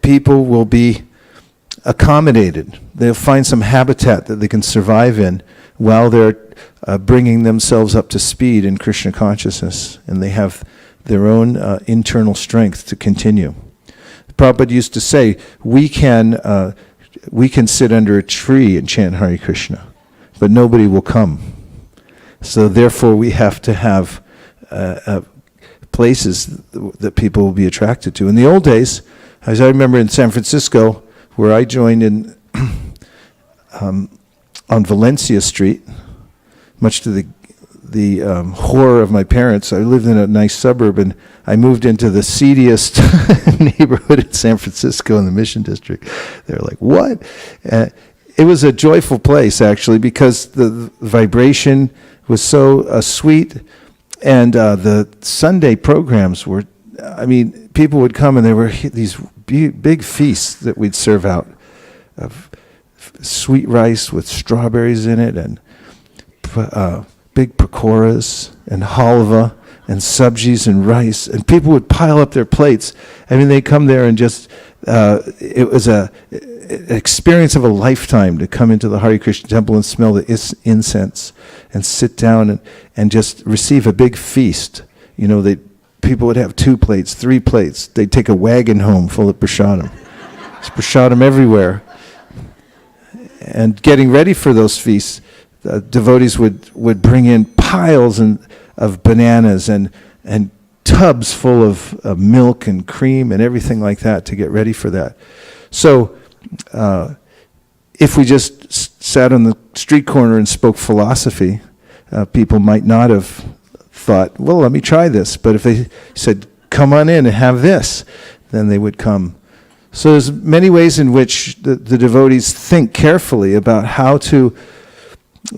people will be accommodated. They'll find some habitat that they can survive in while they're bringing themselves up to speed in Krishna consciousness, and they have their own internal strength to continue. Prabhupada used to say, we can sit under a tree and chant Hare Krishna, but nobody will come. So therefore we have to have places that people will be attracted to. In the old days, as I remember in San Francisco, where I joined in on Valencia Street, much to the horror of my parents, I lived in a nice suburb, and I moved into the seediest neighborhood in San Francisco in the Mission District. They were like, what? It was a joyful place, actually, because the vibration was so sweet, and the Sunday programs were, people would come and there were these big feasts that we'd serve out of sweet rice with strawberries in it, and big pakoras and halva and sabjis and rice, and people would pile up their plates. They'd come there and just, it was an experience of a lifetime to come into the Hare Krishna temple and smell the incense and sit down and just receive a big feast. People would have 2 plates, 3 plates. They'd take a wagon home full of prasadam. There's prasadam everywhere. And getting ready for those feasts, devotees would bring in piles of bananas and tubs full of milk and cream and everything like that to get ready for that. So if we just sat on the street corner and spoke philosophy, people might not have thought, well, let me try this. But if they said, come on in and have this, then they would come. So there's many ways in which the devotees think carefully about how to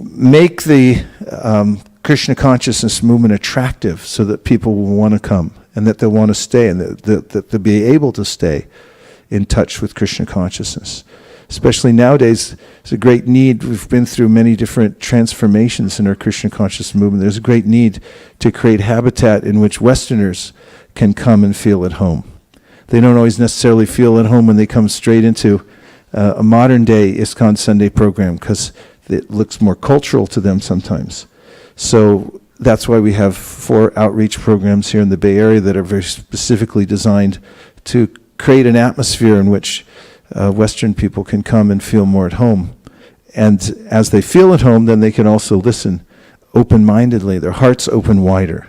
make the Krishna consciousness movement attractive so that people will want to come and that they'll want to stay and that they'll be able to stay in touch with Krishna consciousness. Especially nowadays, there's a great need. We've been through many different transformations in our Krishna conscious movement. There's a great need to create habitat in which Westerners can come and feel at home. They don't always necessarily feel at home when they come straight into a modern day ISKCON Sunday program because it looks more cultural to them sometimes. So that's why we have 4 outreach programs here in the Bay Area that are very specifically designed to create an atmosphere in which Western people can come and feel more at home. And as they feel at home, then they can also listen open-mindedly, their hearts open wider.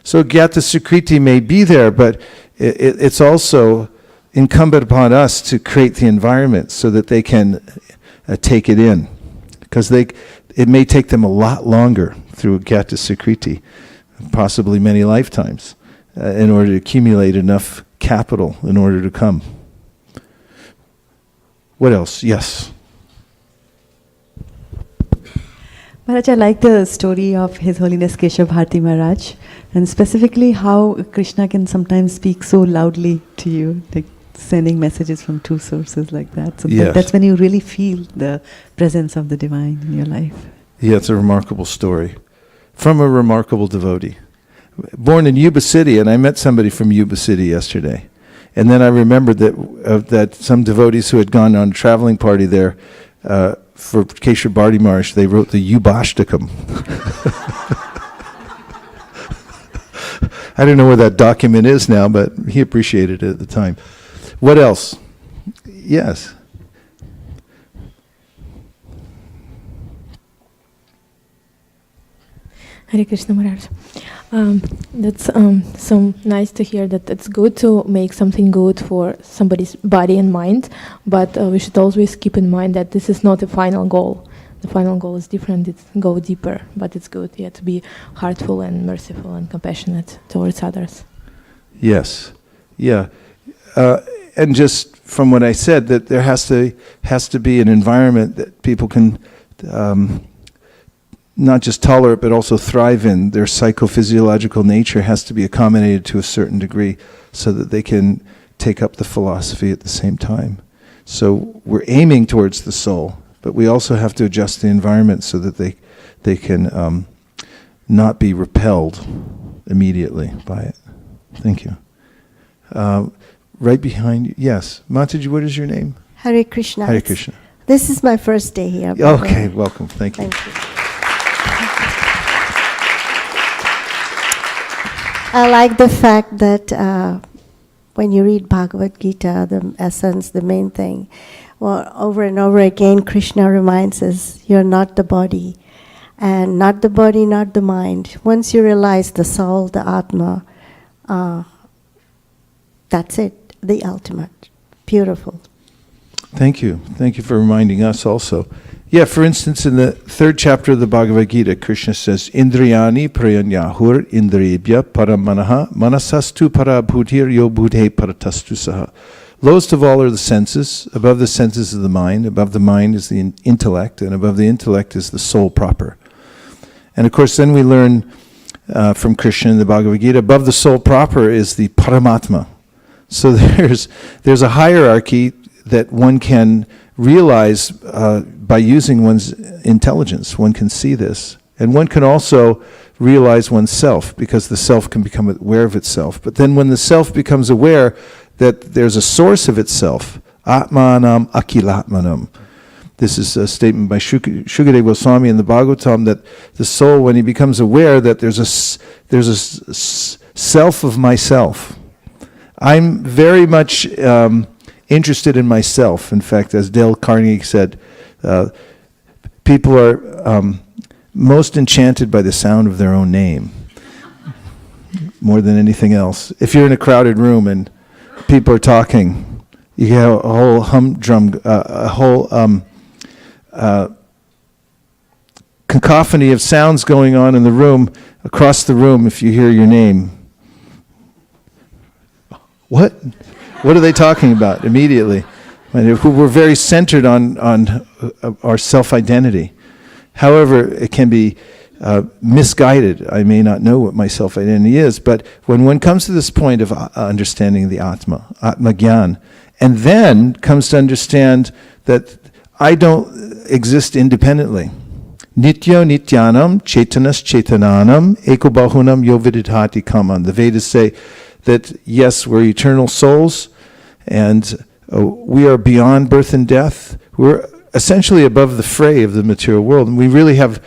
So Gyata Sukriti may be there, but it's also incumbent upon us to create the environment so that they can take it in. Because it may take them a lot longer through Gyata Sukriti, possibly many lifetimes, in order to accumulate enough capital in order to come. What else? Yes. Maharaj, I like the story of His Holiness Keshav Bharati Maharaj, and specifically how Krishna can sometimes speak so loudly to you, like sending messages from 2 sources like that. So yes. That's when you really feel the presence of the divine in your life. Yeah, it's a remarkable story from a remarkable devotee. Born in Yuba City, and I met somebody from Yuba City yesterday. And then I remembered that some devotees who had gone on a traveling party there for Keshav Bharti Maharaj, they wrote the Yubashtakam. I don't know where that document is now, but he appreciated it at the time. What else? Yes. Hare Krishna Maharaj. That's so nice to hear that it's good to make something good for somebody's body and mind, but we should always keep in mind that this is not the final goal. The final goal is different, it's go deeper, but it's good, yeah, to be heartful and merciful and compassionate towards others. Yes. Yeah. And just from what I said, that there has to be an environment that people can not just tolerate, but also thrive in. Their psychophysiological nature has to be accommodated to a certain degree so that they can take up the philosophy at the same time. So we're aiming towards the soul, but we also have to adjust the environment so that they can not be repelled immediately by it. Thank you. Right behind you. Yes. Mataji, what is your name? Hare Krishna. Hare Krishna. This is my first day here. Okay, welcome. Thank you. Thank you. I like the fact that when you read Bhagavad Gita, the essence, the main thing, well, over and over again, Krishna reminds us, you're not the body, and not the body, not the mind. Once you realize the soul, the Atma, that's it, the ultimate. Beautiful. Thank you. Thank you for reminding us also. Yeah, for instance, in the 3rd chapter of the Bhagavad Gita, Krishna says, Indriyani prayanyahur indriyebhya paramanaha manasastu parabhutir yo budhe paratastu saha. Lowest of all are the senses. Above the senses is the mind. Above the mind is the intellect. And above the intellect is the soul proper. And of course, then we learn from Krishna in the Bhagavad Gita, above the soul proper is the Paramatma. So there's a hierarchy that one can realize by using one's intelligence. One can see this. And one can also realize oneself, because the self can become aware of itself. But then when the self becomes aware that there's a source of itself, Atmanam Akilatmanam. This is a statement by Shukadeva Goswami in the Bhagavatam, that the soul, when he becomes aware that there's a self of myself. I'm very much interested in myself. In fact, as Dale Carnegie said, people are most enchanted by the sound of their own name, more than anything else. If you're in a crowded room and people are talking, you have a whole humdrum, a whole cacophony of sounds going on in the room. Across the room, if you hear your name, what are they talking about immediately? We're very centered on our self-identity. However, it can be misguided. I may not know what my self-identity is, but when one comes to this point of understanding the Atma Gyan, and then comes to understand that I don't exist independently. Nityo nityanam chetanas chetananam ekobahunam yovididhati kaman. The Vedas say that yes, we're eternal souls, and we are beyond birth and death. We're essentially above the fray of the material world, and we really have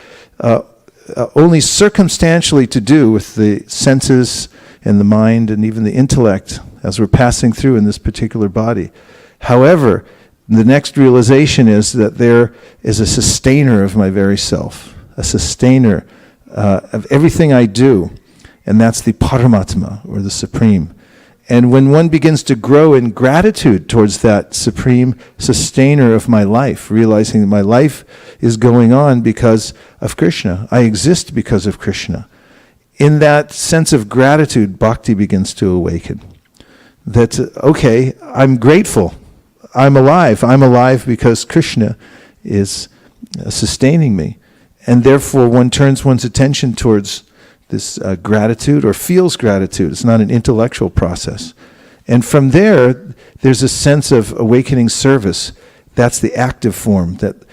only circumstantially to do with the senses and the mind and even the intellect as we're passing through in this particular body. However, the next realization is that there is a sustainer of my very self, a sustainer of everything I do, and that's the Paramatma, or the Supreme. And when one begins to grow in gratitude towards that supreme sustainer of my life, realizing that my life is going on because of Krishna, I exist because of Krishna, in that sense of gratitude, bhakti begins to awaken. That, okay, I'm grateful. I'm alive. I'm alive because Krishna is sustaining me. And therefore one turns one's attention towards this gratitude, or feels gratitude. It's not an intellectual process. And from there, there's a sense of awakening service. That's the active form, that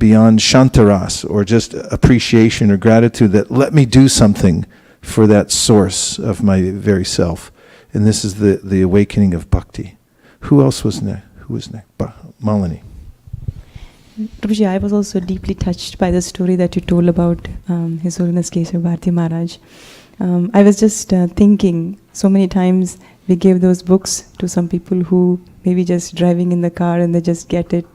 beyond shantaras, or just appreciation or gratitude, that let me do something for that source of my very self. And this is the awakening of bhakti. Who else was next? Who was next? Malini. Prabhuji, I was also deeply touched by the story that you told about His Holiness Keshav Bharati Maharaj. I was just thinking, so many times we give those books to some people who maybe just driving in the car and they just get it.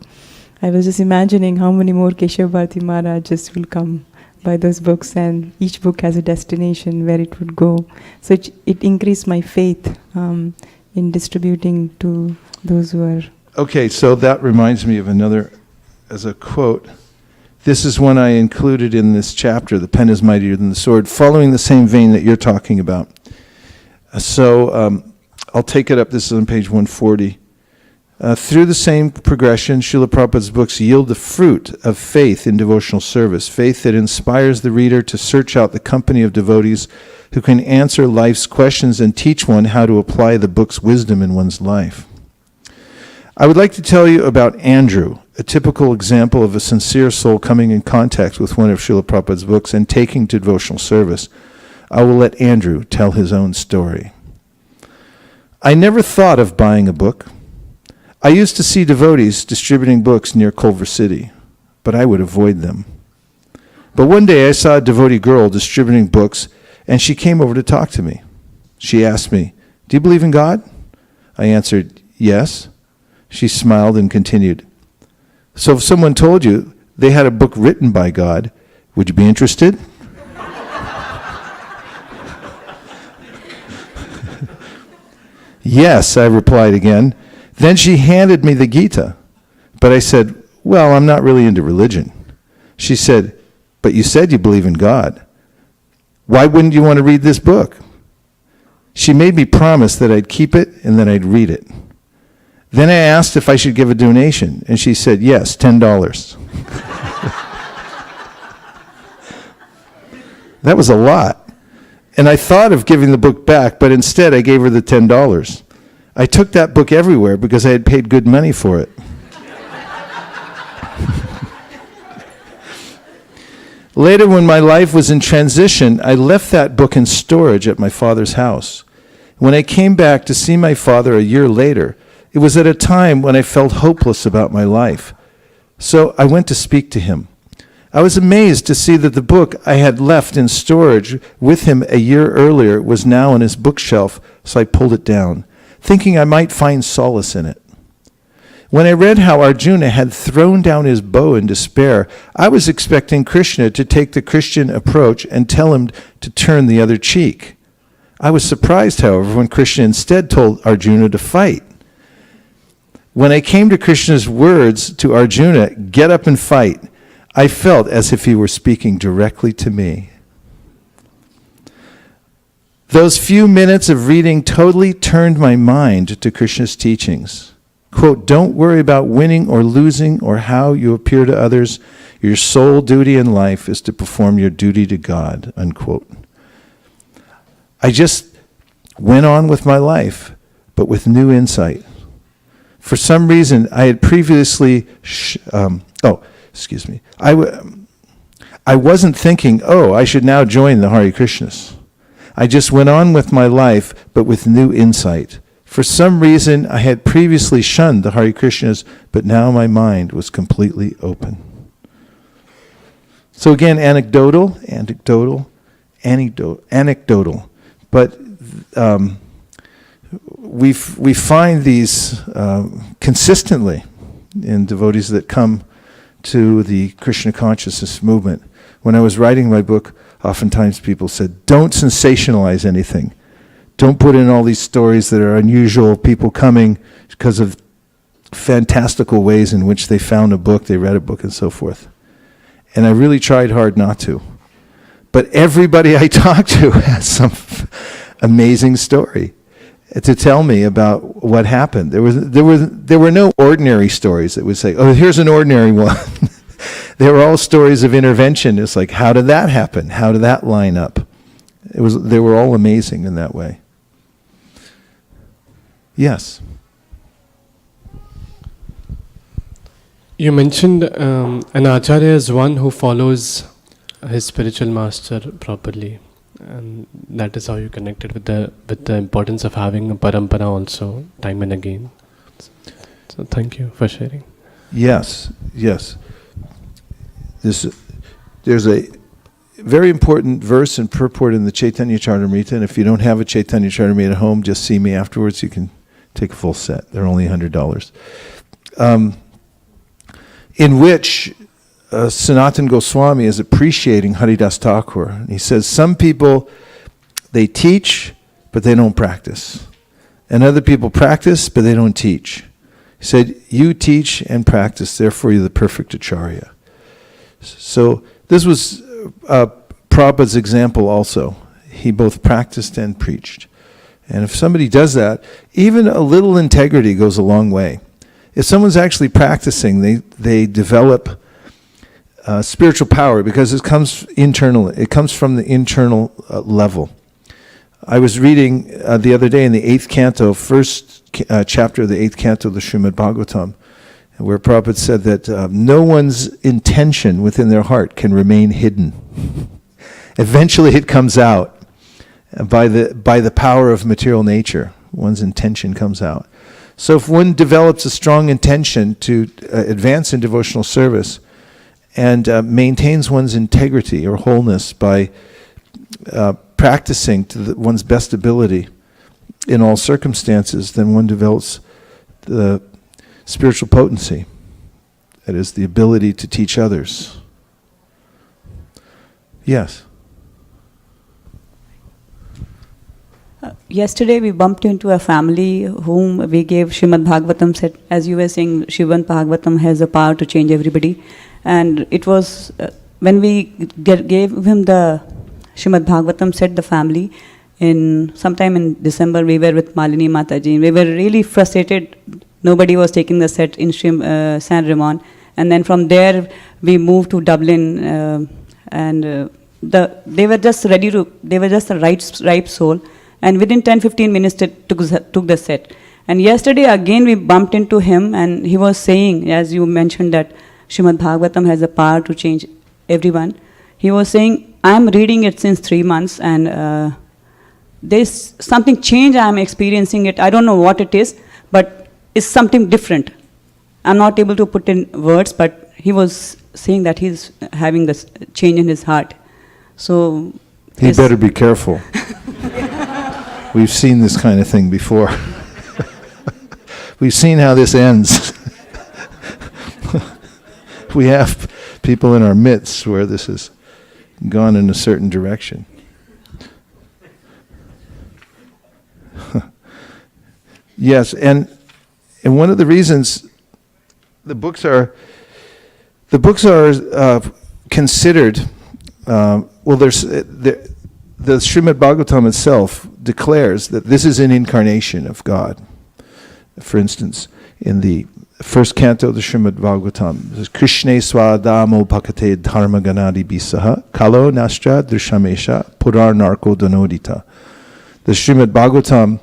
I was just imagining how many more Keshav Bharati Maharajas will come by those books, and each book has a destination where it would go. So it increased my faith in distributing to those who are... Okay, so that reminds me of another, as a quote. This is one I included in this chapter, The Pen is Mightier Than the Sword, following the same vein that you're talking about. So I'll take it up. This is on page 140. Through the same progression, Srila Prabhupada's books yield the fruit of faith in devotional service, faith that inspires the reader to search out the company of devotees who can answer life's questions and teach one how to apply the book's wisdom in one's life. I would like to tell you about Andrew, a typical example of a sincere soul coming in contact with one of Srila Prabhupada's books and taking to devotional service. I will let Andrew tell his own story. I never thought of buying a book. I used to see devotees distributing books near Culver City, but I would avoid them. But one day I saw a devotee girl distributing books, and she came over to talk to me. She asked me, "Do you believe in God?" I answered, "Yes." She smiled and continued, "So if someone told you they had a book written by God, would you be interested?" "Yes," I replied again. Then she handed me the Gita, but I said, "Well, I'm not really into religion." She said, "But you said you believe in God. Why wouldn't you want to read this book?" She made me promise that I'd keep it and that I'd read it. Then I asked if I should give a donation, and she said, "Yes, $10. That was a lot. And I thought of giving the book back, but instead I gave her the $10. I took that book everywhere because I had paid good money for it. Later, when my life was in transition, I left that book in storage at my father's house. When I came back to see my father a year later, it was at a time when I felt hopeless about my life. So I went to speak to him. I was amazed to see that the book I had left in storage with him a year earlier was now on his bookshelf, so I pulled it down, thinking I might find solace in it. When I read how Arjuna had thrown down his bow in despair, I was expecting Krishna to take the Christian approach and tell him to turn the other cheek. I was surprised, however, when Krishna instead told Arjuna to fight. When I came to Krishna's words to Arjuna, "Get up and fight," I felt as if he were speaking directly to me. Those few minutes of reading totally turned my mind to Krishna's teachings. Quote, "Don't worry about winning or losing or how you appear to others. Your sole duty in life is to perform your duty to God," unquote. I just went on with my life, but with new insight. For some reason, I had previously, I wasn't thinking, I should now join the Hare Krishnas. I just went on with my life, but with new insight. For some reason, I had previously shunned the Hare Krishnas, but now my mind was completely open. So again, anecdotal, but we find these consistently in devotees that come to the Krishna consciousness movement. When I was writing my book, oftentimes people said, "Don't sensationalize anything. Don't put in all these stories that are unusual, people coming because of fantastical ways in which they found a book, they read a book, and so forth." And I really tried hard not to. But everybody I talked to has some amazing story to tell me about what happened. There were no ordinary stories that would say, "Oh, here's an ordinary one." They were all stories of intervention. It's like, how did that happen? How did that line up? They were all amazing in that way. Yes. You mentioned an acharya is one who follows his spiritual master properly, and that is how you connected with the importance of having a parampara also time and again. So thank you for sharing. Yes. there's a very important verse and purport in the Chaitanya Charitamrita, and if you don't have a Chaitanya Charitamrita at home, just see me afterwards. You can take a full set. They're only $100. In which Sanatana Goswami is appreciating Haridas Thakur. He says, some people, they teach, but they don't practice. And other people practice, but they don't teach. He said, you teach and practice, therefore you're the perfect acharya. So this was Prabhupada's example also. He both practiced and preached. And if somebody does that, even a little integrity goes a long way. If someone's actually practicing, they develop spiritual power because it comes internally. It comes from the internal level. I was reading the other day in the 8th canto, first chapter of the 8th canto of the Srimad Bhagavatam, where Prabhupada said that no one's intention within their heart can remain hidden. Eventually it comes out by the power of material nature. One's intention comes out. So if one develops a strong intention to advance in devotional service and maintains one's integrity or wholeness by practicing to one's best ability in all circumstances, then one develops the spiritual potency. That is, the ability to teach others. Yes? Yesterday we bumped into a family whom we gave Srimad Bhagavatam set. As you were saying, Srimad Bhagavatam has the power to change everybody. And it was, when we gave him the Srimad Bhagavatam set, the family, sometime in December, we were with Malini Mataji. We were really frustrated. Nobody was taking the set in San Ramon. And then from there, we moved to Dublin. They were just a ripe soul. And within 10-15 minutes, they took the set. And yesterday, again, we bumped into him, and he was saying, as you mentioned, that Srimad Bhagavatam has the power to change everyone. He was saying, I'm reading it since 3 months, and there's something change I'm experiencing it. I don't know what it is, but it's something different. I'm not able to put in words, but he was saying that he's having this change in his heart. So he better be careful. We've seen this kind of thing before. We've seen how this ends. We have people in our midst where this has gone in a certain direction. Yes, and one of the reasons the books are considered, the Srimad Bhagavatam itself declares that this is an incarnation of God. For instance, in the first canto of the Srimad Bhagavatam, it says, Krishne swadamo bhakate dharma ganadi bisaha kalo nastra drishamesha purar narko danodita. The Srimad Bhagavatam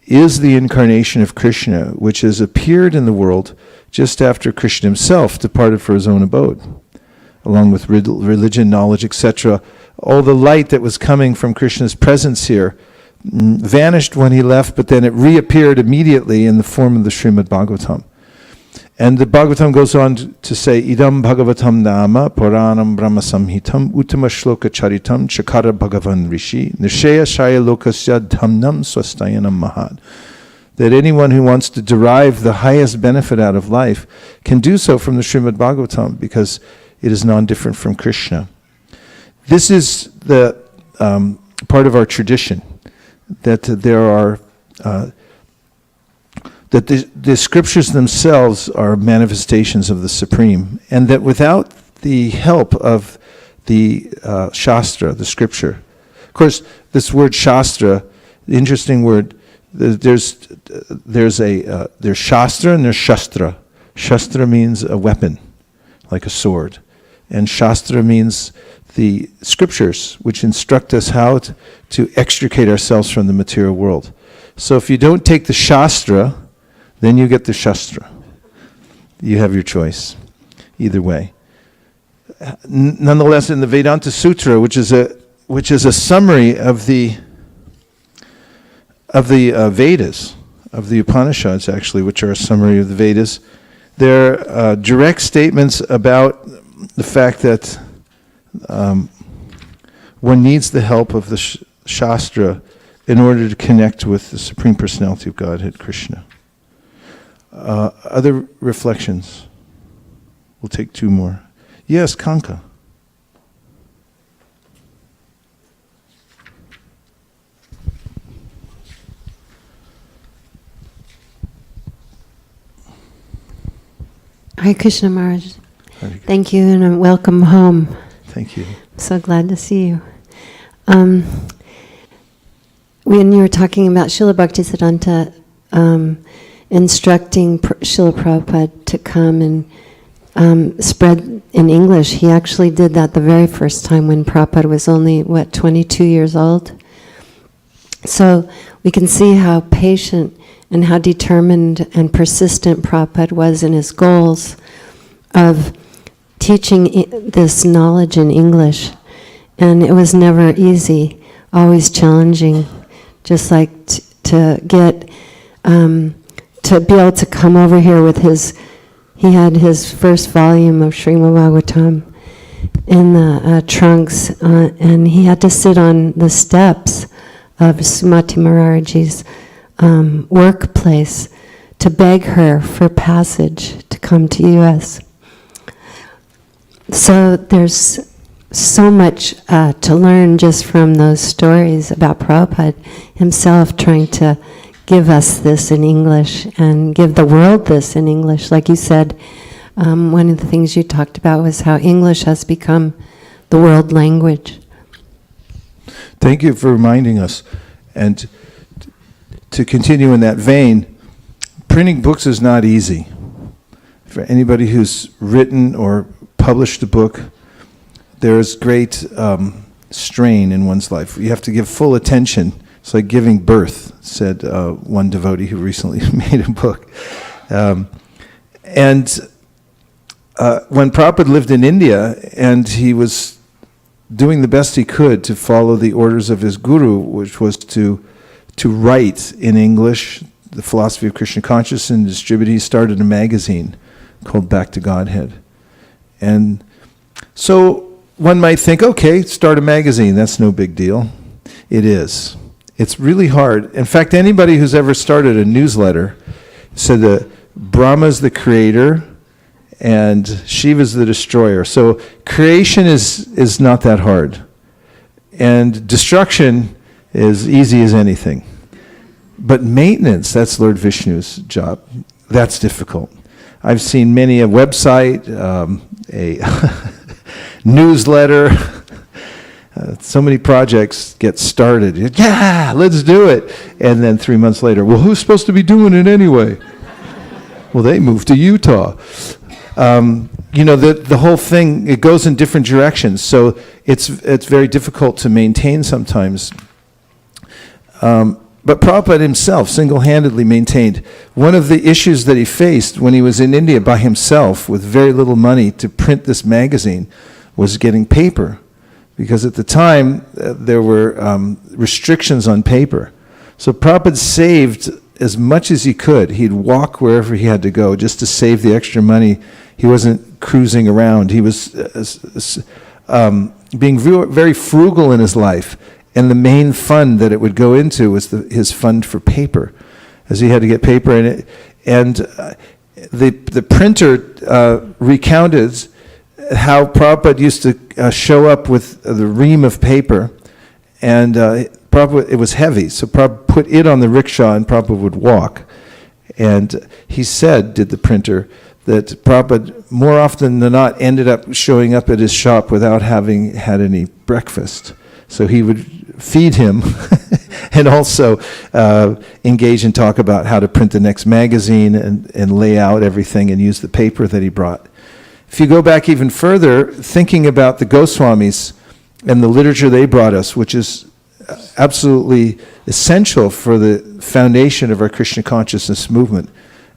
is the incarnation of Krishna, which has appeared in the world just after Krishna himself departed for his own abode, along with religion, knowledge, etc. All the light that was coming from Krishna's presence here vanished when he left, but then it reappeared immediately in the form of the Srimad Bhagavatam. And the Bhagavatam goes on to say, Idam Bhagavatam Nama Puranam Brahma Samhitam Uttama Shloka Charitam Chakara Bhagavan Rishi Nishaya Shaya Lokasya Dhamnam Swastayanam Mahat. That anyone who wants to derive the highest benefit out of life can do so from the Srimad Bhagavatam because it is non-different from Krishna. This is the part of our tradition, that there are that the scriptures themselves are manifestations of the Supreme, and that without the help of the Shastra, the scripture. Of course, this word Shastra, the interesting word, there's Shastra and there's Shastra. Shastra means a weapon, like a sword. And Shastra means the scriptures, which instruct us how to extricate ourselves from the material world. So if you don't take the Shastra, then you get the Shastra. You have your choice, either way. Nonetheless, in the Vedanta Sutra, which is a summary of the Vedas, of the Upanishads actually, which are a summary of the Vedas, there are direct statements about the fact that one needs the help of the Shastra in order to connect with the Supreme Personality of Godhead, Krishna. Other reflections? We'll take two more. Yes, Kanka. Hare Krishna Maharaj. Hare Krishna. Thank you and welcome home. Thank you. So glad to see you. When you were talking about Srila Bhaktisiddhanta instructing Srila Prabhupada to come and spread in English, he actually did that the very first time when Prabhupada was only, 22 years old? So we can see how patient and how determined and persistent Prabhupada was in his goals of teaching this knowledge in English. And it was never easy, always challenging, just like to get, to be able to come over here with he had his first volume of Srimad Bhagavatam in the trunks, and he had to sit on the steps of Sumati Maharaji's workplace to beg her for passage to come to U.S. So there's so much to learn just from those stories about Prabhupada himself trying to give us this in English and give the world this in English. Like you said, one of the things you talked about was how English has become the world language. Thank you for reminding us. And to continue in that vein, printing books is not easy. For anybody who's written or published a book, there is great strain in one's life. You have to give full attention. It's like giving birth, said one devotee who recently made a book. When Prabhupada lived in India, and he was doing the best he could to follow the orders of his guru, which was to write in English the philosophy of Krishna consciousness and distribute. He started a magazine called Back to Godhead. And so one might think, okay, start a magazine, that's no big deal. It is. It's really hard. In fact, anybody who's ever started a newsletter said that Brahma's the creator and Shiva's the destroyer. So creation is not that hard. And destruction is easy as anything. But maintenance, that's Lord Vishnu's job. That's difficult. I've seen many a website, a newsletter, so many projects get started. Yeah, let's do it. And then 3 months later, well, who's supposed to be doing it anyway? Well, they moved to Utah. The whole thing, it goes in different directions. So it's very difficult to maintain sometimes. But Prabhupada himself single-handedly maintained. One of the issues that he faced when he was in India by himself with very little money to print this magazine was getting paper. Because at the time, there were restrictions on paper. So Prabhupada saved as much as he could. He'd walk wherever he had to go just to save the extra money. He wasn't cruising around. He was being very frugal in his life. And the main fund that it would go into was his fund for paper, as he had to get paper in it. And the printer recounted how Prabhupada used to show up with the ream of paper, and Prabhupada, it was heavy, so Prabhupada put it on the rickshaw and Prabhupada would walk. And he said, did the printer, that Prabhupada more often than not ended up showing up at his shop without having had any breakfast. So he would feed him and also engage and talk about how to print the next magazine and lay out everything and use the paper that he brought. If you go back even further, thinking about the Goswamis and the literature they brought us, which is absolutely essential for the foundation of our Krishna consciousness movement.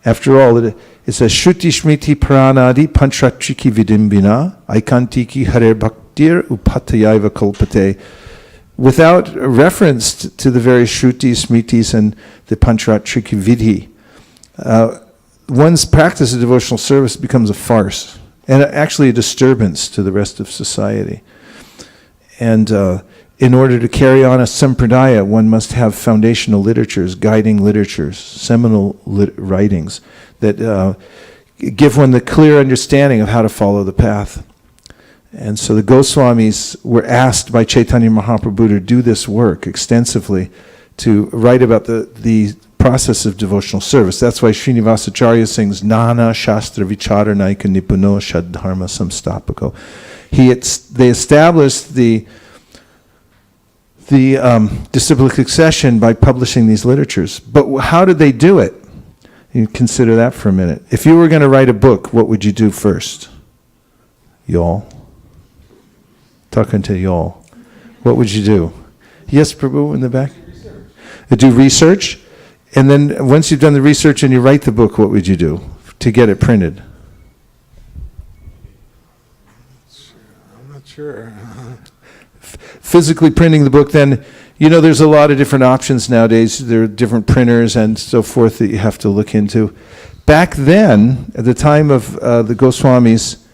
After all, it says, Shruti Smriti Pranadi Panchatriki Vidimbina Aikantiki Hare Bhaktir Upatayaiva Kalpate. Without reference to the various Shrutis, Smritis, and the Panchatriki Vidhi, one's practice of devotional service becomes a farce. and actually a disturbance to the rest of society. And in order to carry on a sampradaya, one must have foundational literatures, guiding literatures, seminal writings that give one the clear understanding of how to follow the path. And so the Goswamis were asked by Chaitanya Mahaprabhu to do this work extensively, to write about the process of devotional service. That's why Srinivasacharya sings Nana Shastra Vicharanaika Nipuno Shaddharma Samstapako. They established the disciplic succession by publishing these literatures. But how did they do it? You consider that for a minute. If you were going to write a book, what would you do first? Y'all. Talking to y'all. What would you do? Yes, Prabhu, in the back? Do research. And then once you've done the research and you write the book, what would you do to get it printed? I'm not sure. Physically printing the book, then, there's a lot of different options nowadays. There are different printers and so forth that you have to look into. Back then, at the time of the Goswamis,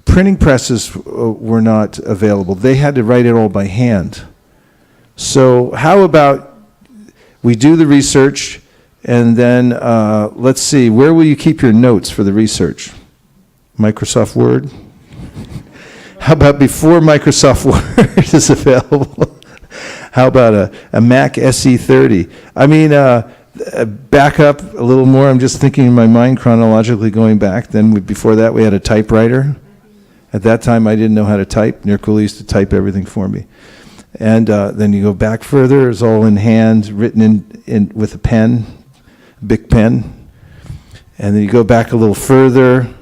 printing presses were not available. They had to write it all by hand. So how about we do the research, and then let's see, where will you keep your notes for the research? Microsoft Word? How about before Microsoft Word is available? How about a Mac SE30? I mean, back up a little more. I'm just thinking in my mind chronologically going back. Then before that, we had a typewriter. At that time, I didn't know how to type. Nirkula used to type everything for me. And then you go back further. It's all in hand, written in with a pen, big pen. And then you go back a little further.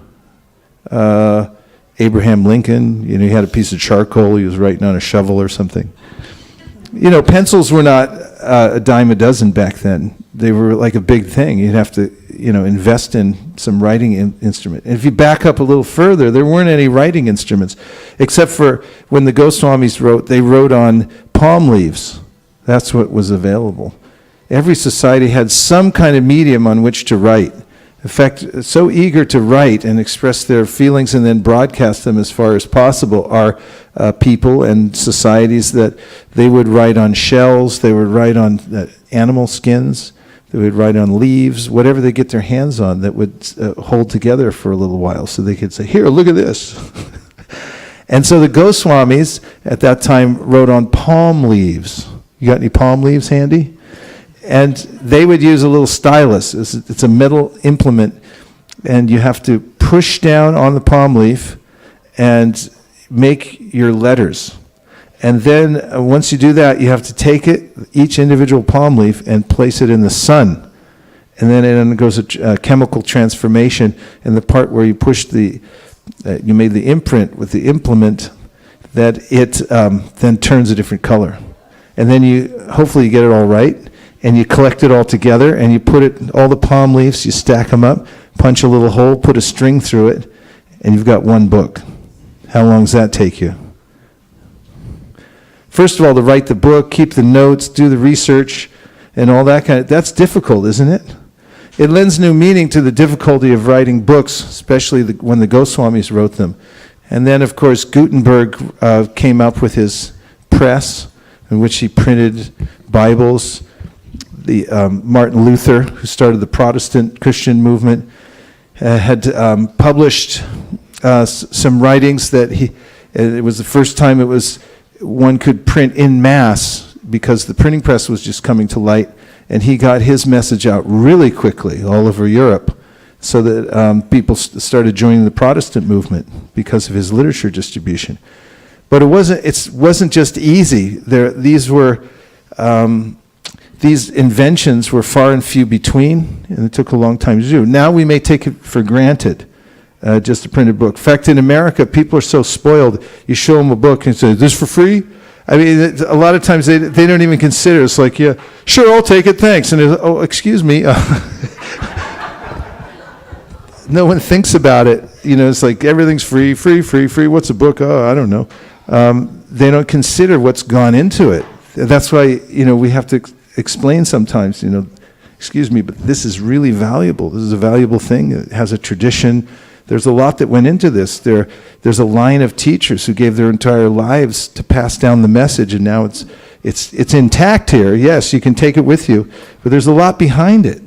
Abraham Lincoln, he had a piece of charcoal. He was writing on a shovel or something. Pencils were not a dime a dozen back then. They were like a big thing. You'd have to, invest in some writing instrument. And if you back up a little further, there weren't any writing instruments, except for when the Goswamis wrote, they wrote on palm leaves. That's what was available. Every society had some kind of medium on which to write. In fact, so eager to write and express their feelings and then broadcast them as far as possible are people and societies that they would write on shells, they would write on animal skins, they would write on leaves, whatever they get their hands on that would hold together for a little while so they could say, here, look at this. And so the Goswamis at that time wrote on palm leaves. You got any palm leaves handy? And they would use a little stylus. It's a metal implement, and you have to push down on the palm leaf and make your letters. And then once you do that, you have to take it, each individual palm leaf, and place it in the sun. And then it undergoes a chemical transformation, and the part where you push you made the imprint with the implement, that it then turns a different color. And then hopefully you get it all right. And you collect it all together, and you put it, all the palm leaves, you stack them up, punch a little hole, put a string through it, and you've got one book. How long does that take you? First of all, to write the book, keep the notes, do the research, and all that that's difficult, isn't it? It lends new meaning to the difficulty of writing books, especially when the Goswamis wrote them. And then, of course, Gutenberg came up with his press, in which he printed Bibles. Martin Luther, who started the Protestant Christian movement, had published some writings that it was the first time one could print in mass because the printing press was just coming to light, and he got his message out really quickly all over Europe, so that people started joining the Protestant movement because of his literature distribution. But it wasn't just easy. These inventions were far and few between, and it took a long time to do. Now we may take it for granted, just a printed book. In fact, in America, people are so spoiled, you show them a book and say, this for free? I mean, a lot of times they don't even consider it. It's like, yeah, sure, I'll take it, thanks. And oh, excuse me. No one thinks about it. It's like everything's free, what's a book? Oh, I don't know. They don't consider what's gone into it. That's why, we have to explain sometimes, excuse me, but this is really valuable. This is a valuable thing. It has a tradition. There's a lot that went into this. There's a line of teachers who gave their entire lives to pass down the message, and now it's intact here. Yes, you can take it with you, but there's a lot behind it.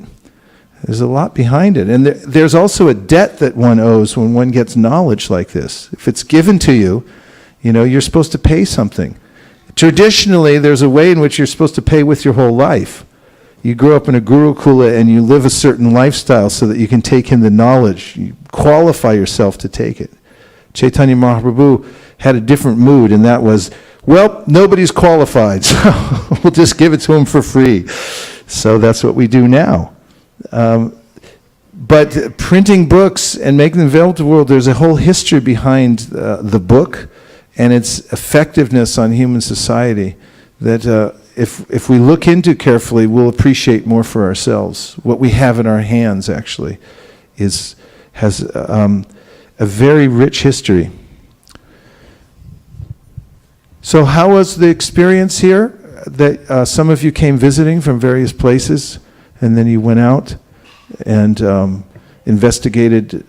There's a lot behind it. And there's also a debt that one owes when one gets knowledge like this. If it's given to you, you're supposed to pay something. Traditionally, there's a way in which you're supposed to pay with your whole life. You grow up in a gurukula and you live a certain lifestyle so that you can take in the knowledge. You qualify yourself to take it. Chaitanya Mahaprabhu had a different mood, and that was, well, nobody's qualified, so we'll just give it to them for free. So that's what we do now. But printing books and making them available to the world, there's a whole history behind the book and its effectiveness on human society that if we look into carefully, we'll appreciate more for ourselves. What we have in our hands, actually, has a very rich history. So how was the experience here? That some of you came visiting from various places, and then you went out and investigated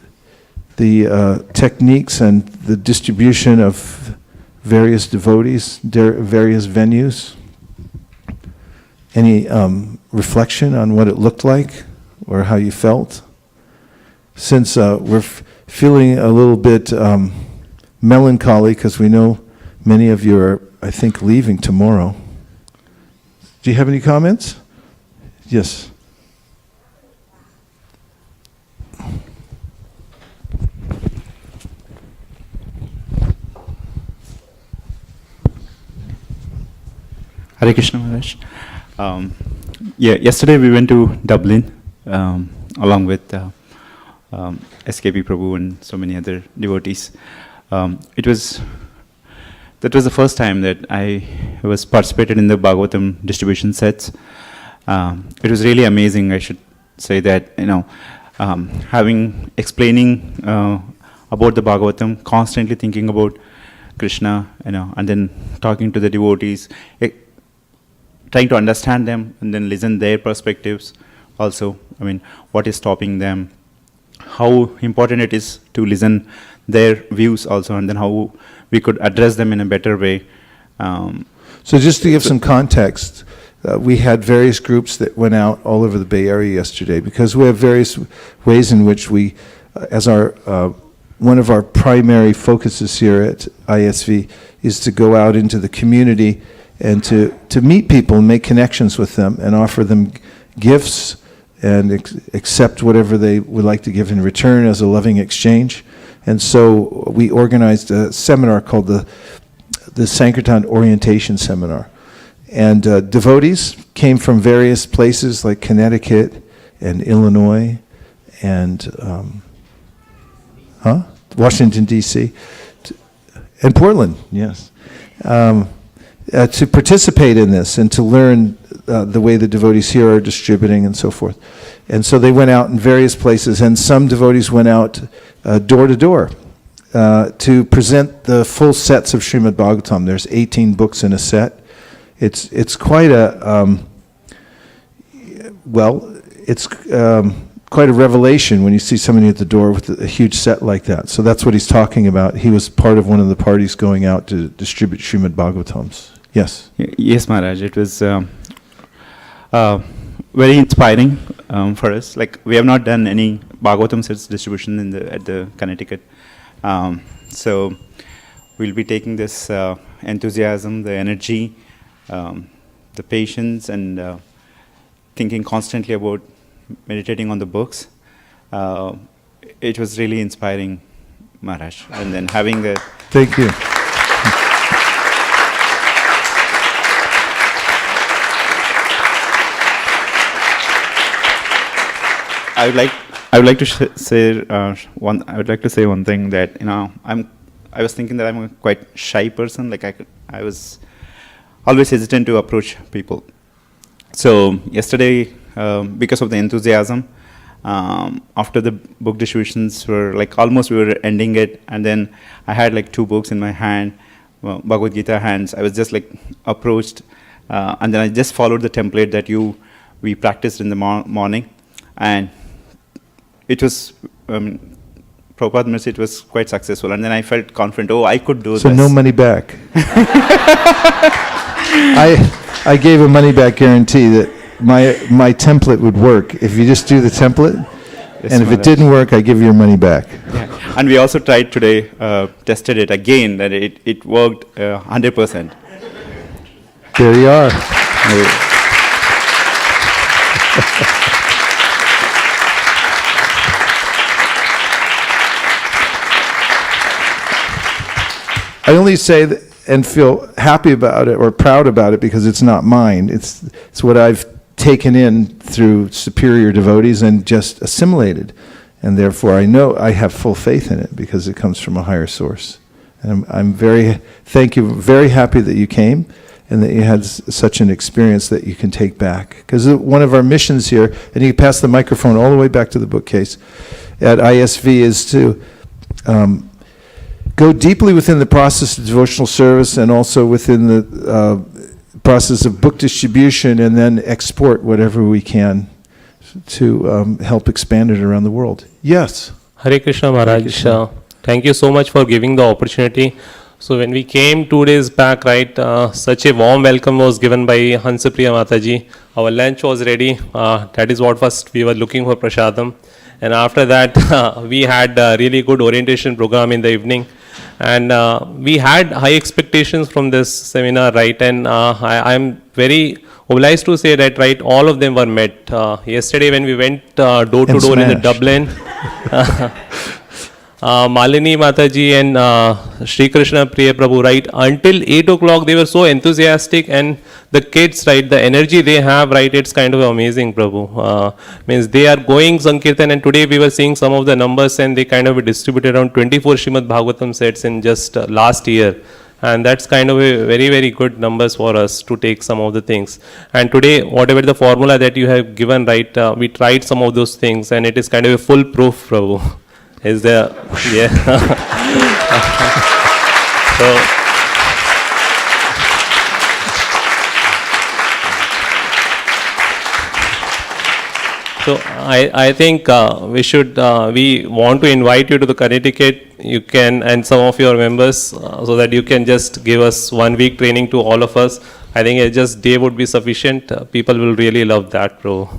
the techniques and the distribution of various devotees, various venues. Any reflection on what it looked like or how you felt? Since we're feeling a little bit melancholy because we know many of you are, I think, leaving tomorrow. Do you have any comments? Yes. Hare Krishna Maharaj. Yesterday we went to Dublin along with SKP Prabhu and so many other devotees. That was the first time that I was participated in the Bhagavatam distribution sets. It was really amazing. I should say that explaining about the Bhagavatam, constantly thinking about Krishna, and then talking to the devotees, trying to understand them and then listen their perspectives also. What is stopping them, how important it is to listen their views also, and then how we could address them in a better way. So just to give some context, we had various groups that went out all over the Bay Area yesterday because we have various ways in which we, as our one of our primary focuses here at ISV is to go out into the community and to meet people and make connections with them and offer them gifts and accept whatever they would like to give in return as a loving exchange. And so we organized a seminar called the Sankirtan Orientation Seminar. And devotees came from various places like Connecticut and Illinois and Washington, D.C., and Portland, yes, to participate in this and to learn the way the devotees here are distributing and so forth. And so they went out in various places, and some devotees went out door to door to present the full sets of Srimad Bhagavatam. There's 18 books in a set. It's quite a quite a revelation when you see somebody at the door with a huge set like that. So that's what he's talking about. He was part of one of the parties going out to distribute Srimad Bhagavatams. Yes. Yes, Maharaj. It was very inspiring for us. Like, we have not done any Bhagavatam sets distribution at the Connecticut. So we'll be taking this enthusiasm, the energy, the patience, and thinking constantly about meditating on the books. It was really inspiring, Maharaj. And then having the... Thank you. I would like to say one thing that I was thinking that I'm a quite shy person. Like I was always hesitant to approach people. So yesterday, because of the enthusiasm, after the book distributions were like almost we were ending it, and then I had like 2 books in my hand, Bhagavad Gita hands. I was just like approached, and then I just followed the template that we practiced in the morning, and it was Prabhupada message was quite successful, and then I felt confident. Oh, I could do So this. no money back. I gave a money back guarantee that my template would work if you just do the template, Yes, and if it Maharaj. didn't work, I give you your money back. Yeah. And we also tried today, tested it again, that it worked 100%. There you are. I only say that and feel happy about it or proud about it because it's not mine. It's what I've taken in through superior devotees and just assimilated. And therefore I know I have full faith in it because it comes from a higher source. And I'm thank you, very happy that you came and that you had such an experience that you can take back. Because one of our missions here, and you can pass the microphone all the way back to the bookcase, at ISV is to go deeply within the process of devotional service and also within the process of book distribution and then export whatever we can to help expand it around the world. Yes? Hare Krishna Maharaj, Krishna. Thank you so much for giving the opportunity. So when we came 2 days back, right, such a warm welcome was given by Hansapriya Mataji. Our lunch was ready. That is what first we were looking for, Prasadam. And after that, we had a really good orientation program in the evening. And we had high expectations from this seminar, right? And I'm very obliged to say that, right, all of them were met. Yesterday when we went door to door in the Dublin, Malini Mataji and Sri Krishna Priya Prabhu, right, until 8 o'clock they were so enthusiastic, and the kids, right, the energy they have, right, it's kind of amazing, Prabhu. Means they are going Sankirtan, and today we were seeing some of the numbers and they kind of distributed around 24 Srimad Bhagavatam sets in just last year. And that's kind of a very, very good numbers for us to take some of the things. And today, whatever the formula that you have given, right, we tried some of those things and it is kind of a full proof, Prabhu. Is there? Yeah. So I think we want to invite you to the Connecticut. You can, and some of your members, so that you can just give us 1 week training to all of us. I think just day would be sufficient. People will really love that, bro.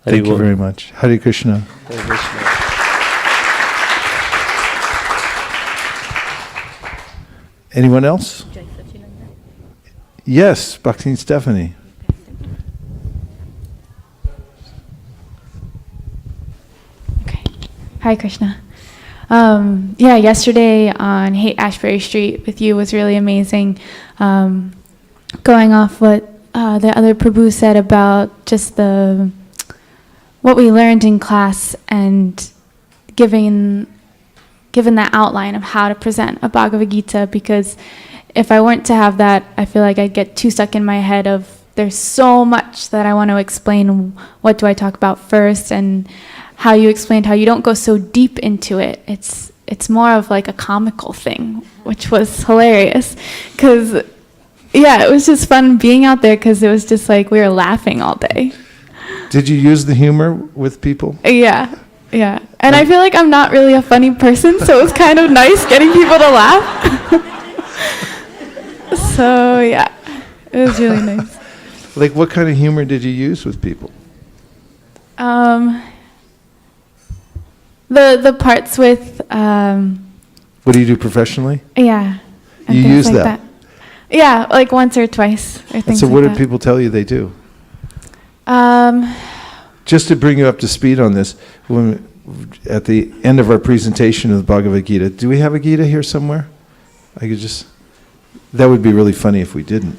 Thank you very much. Hare Krishna. Hare Krishna. Anyone else? Yes, Bhakti Stephanie. Hi, Krishna. Yesterday on Haight Ashbury Street with you was really amazing. Going off what the other Prabhu said about just what we learned in class and given that outline of how to present a Bhagavad Gita, because if I weren't to have that, I feel like I'd get too stuck in my head of there's so much that I want to explain. What do I talk about first? And how you explained how you don't go so deep into it. It's more of like a comical thing, which was hilarious. Because, it was just fun being out there because it was just like we were laughing all day. Did you use the humor with people? Yeah. And I feel like I'm not really a funny person, so it was kind of nice getting people to laugh. So, it was really nice. Like, what kind of humor did you use with people? The parts with What do you do professionally? and You things use like that? Yeah, like once or twice or And things so like what that. do people tell you they do? Um, Just to bring you up to speed on this, at the end of our presentation of the Bhagavad Gita, do we have a Gita here somewhere? That would be really funny if we didn't.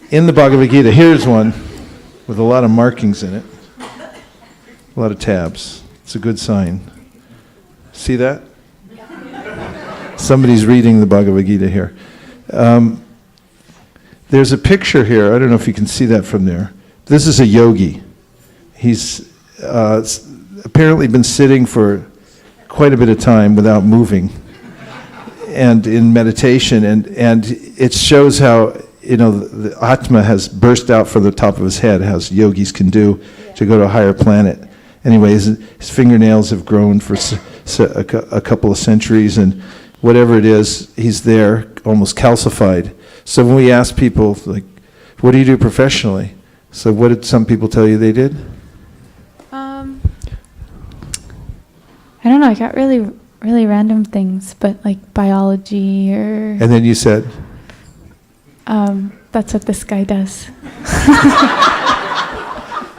In the Bhagavad Gita, here's one with a lot of markings in it, a lot of tabs. It's a good sign. See that? Somebody's reading the Bhagavad Gita here. There's a picture here. I don't know if you can see that from there. This is a yogi. He's apparently been sitting for quite a bit of time without moving and in meditation. And it shows how, the Atma has burst out from the top of his head, as yogis can do to go to a higher planet. Anyways, his fingernails have grown for a couple of centuries, and whatever it is, he's there, almost calcified. So when we ask people, like, what do you do professionally? So what did some people tell you they did? I don't know. I got really random things, but like biology or. And then you said? That's what this guy does.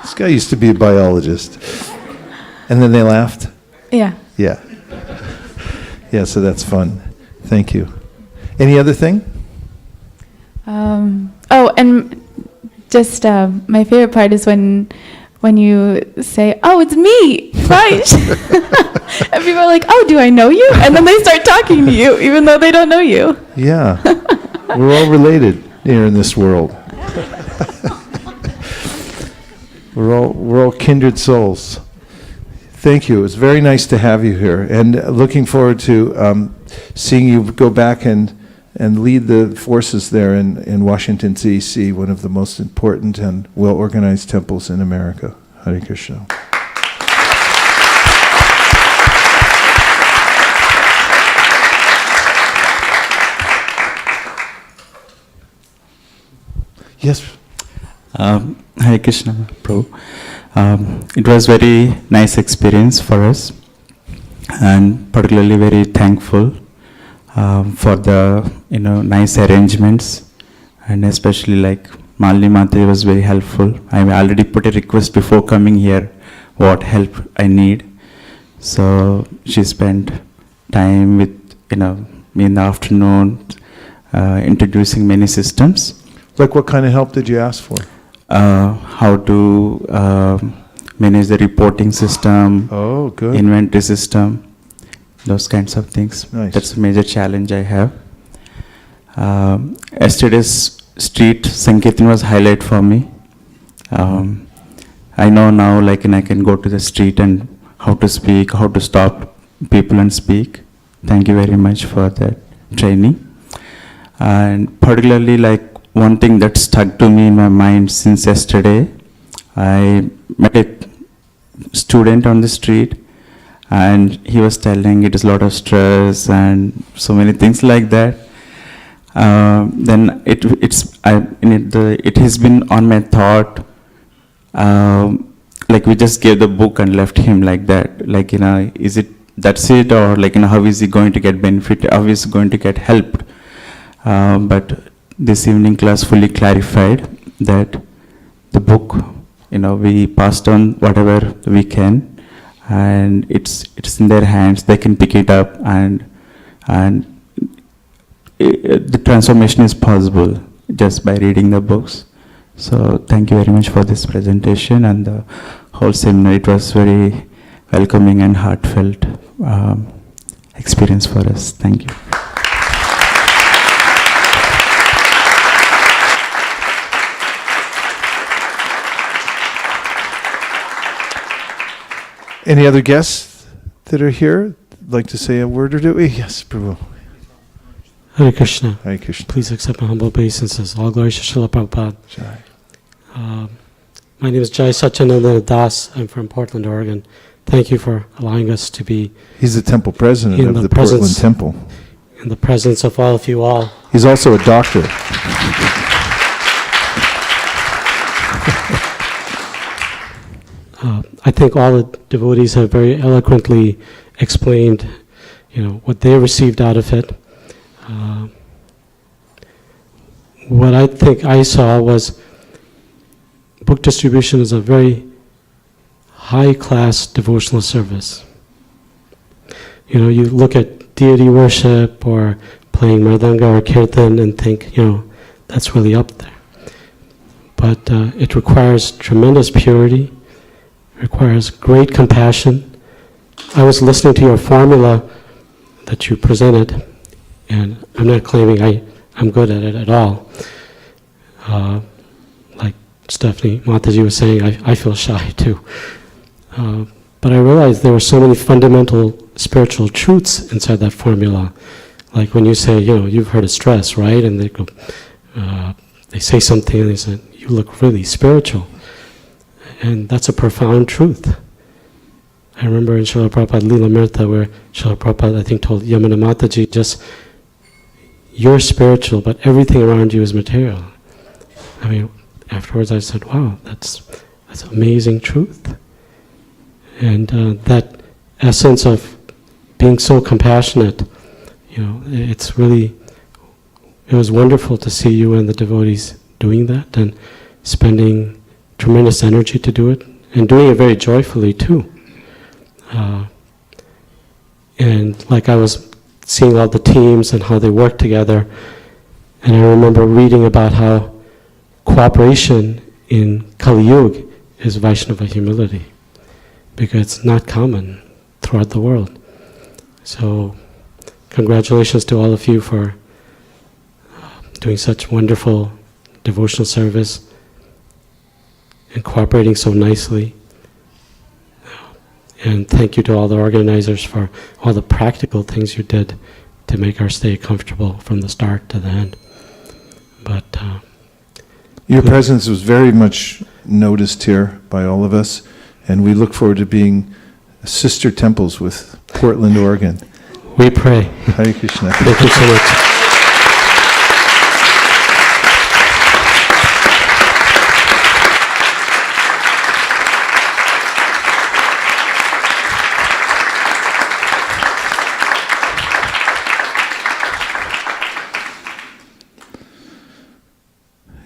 This guy used to be a biologist. And then they laughed? Yeah. Yeah. Yeah, so that's fun. Thank you. Any other thing? Oh, and just my favorite part is when you say, "Oh, it's me, Vaish," and people are like, "Oh, do I know you?" And then they start talking to you, even though they don't know you. Yeah. We're all related here in this world. We're all kindred souls. Thank you. It's very nice to have you here, and looking forward to seeing you go back and lead the forces there in Washington, D.C., one of the most important and well-organized temples in America. Hare Krishna. Yes. Hare Krishna, Prabhu. It was very nice experience for us, and particularly very thankful for the nice arrangements, and especially like Malini Mataji was very helpful. I already put a request before coming here what help I need, so she spent time with me in the afternoon introducing many systems. Like what kind of help did you ask for? How to manage the reporting system, Oh, good. inventory system, those kinds of things. Nice. That's a major challenge I have. Yesterday's street Sankirtan was highlight for me. I know now, and I can go to the street and how to speak, how to stop people and speak. Thank you very much for that training. And particularly, one thing that stuck to me in my mind since yesterday, I met a student on the street, and he was telling it is a lot of stress and so many things like that. Then it has been on my thought. We just gave the book and left him like that. Is it that's it, or how is he going to get benefit? How is he going to get helped? But this evening class fully clarified that the book, we passed on whatever we can, and it's in their hands. They can pick it up, and the transformation is possible just by reading the books. So thank you very much for this presentation and the whole seminar. It was very welcoming and heartfelt experience for us. Thank you. Any other guests that are here like to say a word or two? Yes, Prabhu. Hare Krishna. Hare Krishna. Please accept my humble obeisances. All glory to Srila Prabhupada. Jai. My name is Jai Satyananda Das. I'm from Portland, Oregon. Thank you for allowing us to be He's the temple president in of the the Portland presence- Temple. in the presence of all of you all. He's also a doctor. I think all the devotees have very eloquently explained, what they received out of it. What I think I saw was book distribution is a very high-class devotional service. You look at deity worship or playing mridanga or kirtan and think, that's really up there. But it requires tremendous purity, requires great compassion. I was listening to your formula that you presented, and I'm not claiming I'm good at it at all. Like Stephanie Mataji was saying, I feel shy too. But I realized there were so many fundamental spiritual truths inside that formula. Like when you say, you've heard of stress, right? And they go, they say something and they say, you look really spiritual. And that's a profound truth. I remember in Srila Prabhupada Leela Mirtha, where Srila Prabhupada, I think, told Yamuna Mataji, just, you're spiritual, but everything around you is material. I mean, afterwards I said, wow, that's amazing truth. And that essence of being so compassionate, it's really, it was wonderful to see you and the devotees doing that and spending tremendous energy to do it and doing it very joyfully too. And like I was seeing all the teams and how they work together, and I remember reading about how cooperation in Kali Yuga is Vaishnava humility, because it's not common throughout the world. So congratulations to all of you for doing such wonderful devotional service and cooperating so nicely. And thank you to all the organizers for all the practical things you did to make our stay comfortable from the start to the end. But your presence was very much noticed here by all of us, and we look forward to being sister temples with Portland, Oregon. We pray. Hare Krishna. Thank you so much.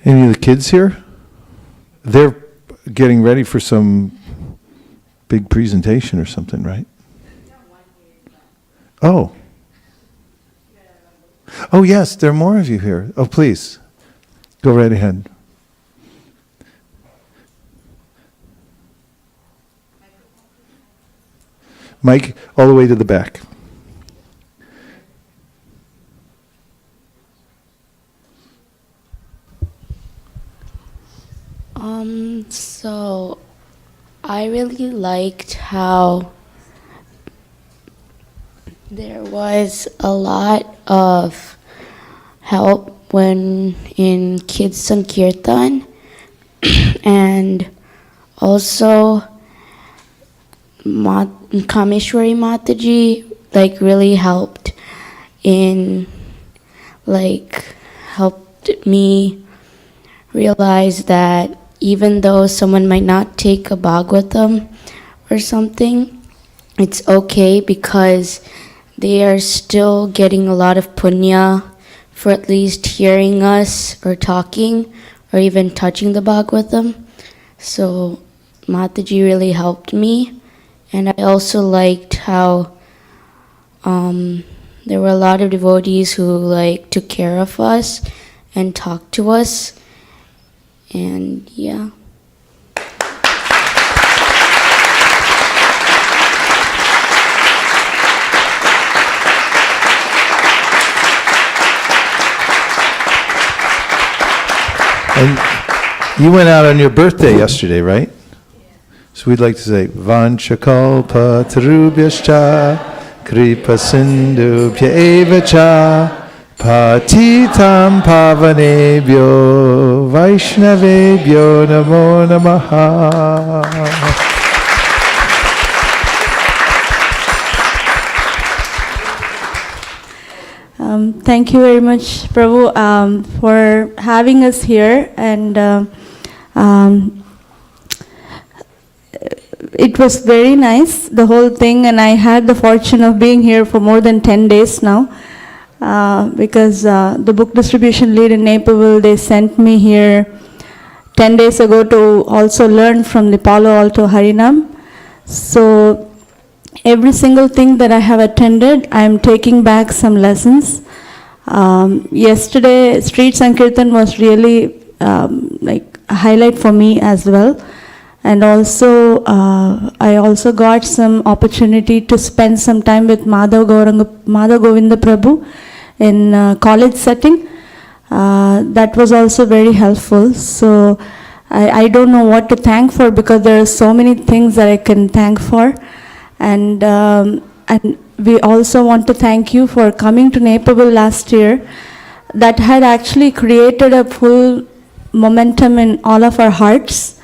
Any of the kids here? They're getting ready for some big presentation or something, right? Oh. Oh, yes, there are more of you here. Oh, please, go right ahead. Mike, all the way to the back. So I really liked how there was a lot of help when in Kids Sankirtan, and also Kameshwari Mataji really helped helped me realize that even though someone might not take a Bhagavatam or something, it's okay because they are still getting a lot of punya for at least hearing us or talking or even touching the Bhagavatam. So Mataji really helped me. And I also liked how there were a lot of devotees who took care of us and talked to us. And yeah. And you went out on your birthday yesterday, right? So we'd like to say, Vanchakalpa tarubhyascha kripa sindhubhya eva cha patitam pavanebhyo vaishnavebhyo namo namaha. Thank you very much, Prabhu, for having us here, and it was very nice, the whole thing, and I had the fortune of being here for more than 10 days now, because the book distribution lead in Naperville, they sent me here 10 days ago to also learn from the Palo Alto Harinam. So every single thing that I have attended, I am taking back some lessons. Yesterday, Street Sankirtan was really a highlight for me as well. And also, I also got some opportunity to spend some time with Madhav Govinda Prabhu in college setting. That was also very helpful. So I don't know what to thank for, because there are so many things that I can thank for. And we also want to thank you for coming to Naperville last year. That had actually created a full momentum in all of our hearts.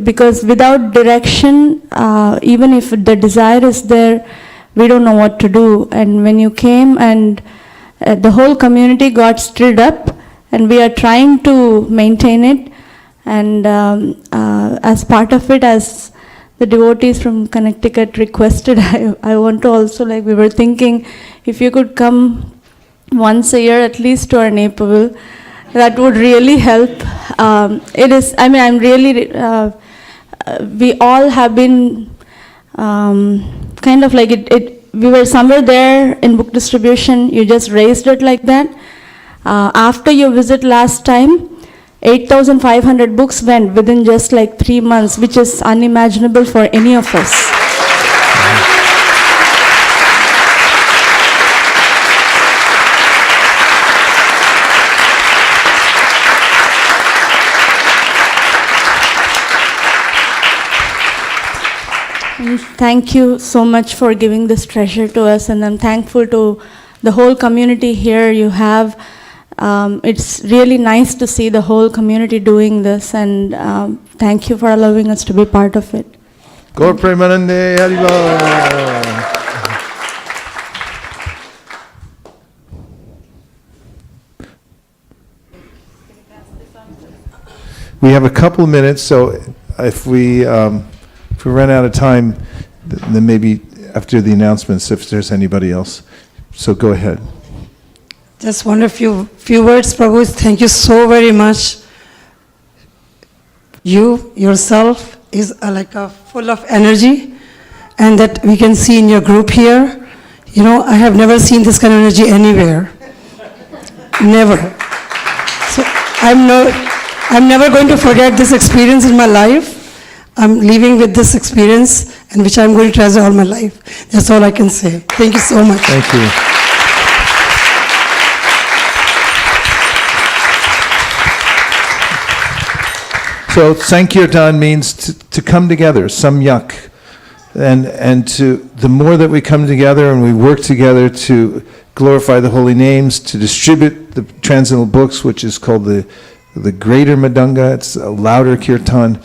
because without direction, even if the desire is there, we don't know what to do. And when you came and the whole community got stirred up, and we are trying to maintain it. And as part of it, as the devotees from Connecticut requested, I want to also, like, we were thinking, if you could come once a year at least to our Nepal, that would really help. It is, I mean, I'm really, we all have been kind of like we were somewhere there in book distribution, you just raised it like that. After your visit last time, 8,500 books went within just like 3 months, which is unimaginable for any of us. Thank you so much for giving this treasure to us, and I'm thankful to the whole community here you have. It's really nice to see the whole community doing this, and thank you for allowing us to be part of it. Gaur Premanande Haribo. We have a couple minutes, so if we run out of time, then maybe after the announcements, if there's anybody else. So go ahead. Just want a few words, Prabhu. Thank you so very much. You yourself is like full of energy, and that we can see in your group here. You know, I have never seen this kind of energy anywhere. Never. So I'm never going to forget this experience in my life. I'm leaving with this experience, and which I'm going to treasure all my life. That's all I can say. Thank you so much. Thank you. So Sankirtan means to come together, samyak. And the more that we come together and we work together to glorify the holy names, to distribute the transcendental books, which is called the greater Madanga, it's a louder kirtan,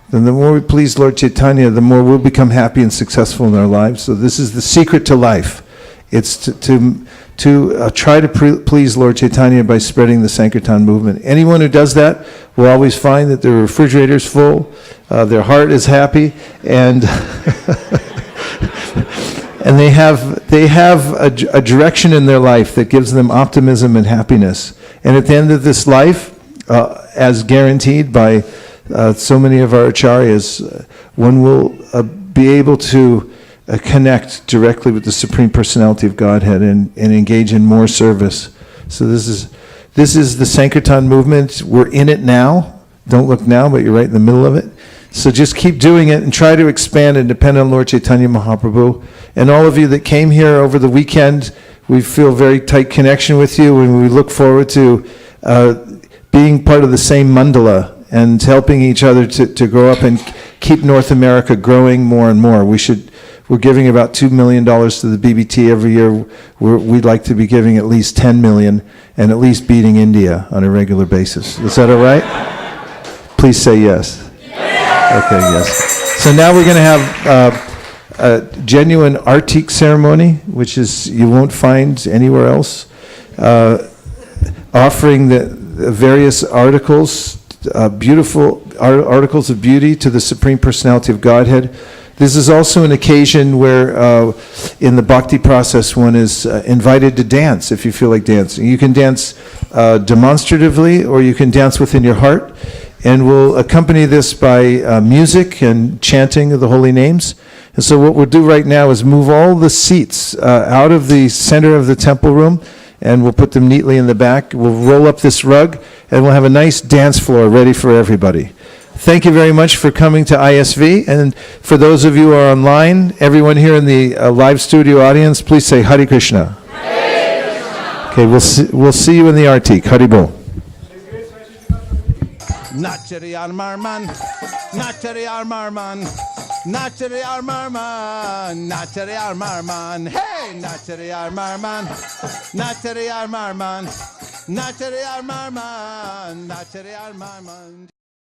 then the more we please Lord Chaitanya, the more we'll become happy and successful in our lives. So this is the secret to life. It's to try to please Lord Chaitanya by spreading the Sankirtan movement. Anyone who does that will always find that their refrigerator's full, their heart is happy, and and they have a direction in their life that gives them optimism and happiness. And at the end of this life, as guaranteed by so many of our acharyas, one will be able to connect directly with the Supreme Personality of Godhead and engage in more service. So this is the Sankirtan movement. We're in it now. Don't look now, but you're right in the middle of it. So just keep doing it and try to expand and depend on Lord Chaitanya Mahaprabhu. And all of you that came here over the weekend, we feel very tight connection with you, and we look forward to being part of the same mandala and helping each other to grow up and keep North America growing more and more. We're giving about $2 million to the BBT every year. We'd like to be giving at least 10 million and at least beating India on a regular basis. Is that all right? Please say yes. Okay, yes. So now we're going to have a genuine Artik ceremony, which is you won't find anywhere else, offering the various articles, beautiful articles of beauty to the Supreme Personality of Godhead. This is also an occasion where in the bhakti process one is invited to dance if you feel like dancing. You can dance demonstratively or you can dance within your heart, and we'll accompany this by music and chanting of the holy names. And so what we'll do right now is move all the seats out of the center of the temple room, and we'll put them neatly in the back. We'll roll up this rug, and we'll have a nice dance floor ready for everybody. Thank you very much for coming to ISV, and for those of you who are online, everyone here in the live studio audience, please say Hare Krishna. Hare Krishna. Okay, we'll see you in the Artik. Hari Bol. Nachari Armarman, Nachari Armarman, Nachari Armarman, Nachari Armarman, hey, Nachari Armarman, Nachari Armarman, Nachari Armarman, Nachari Armarman.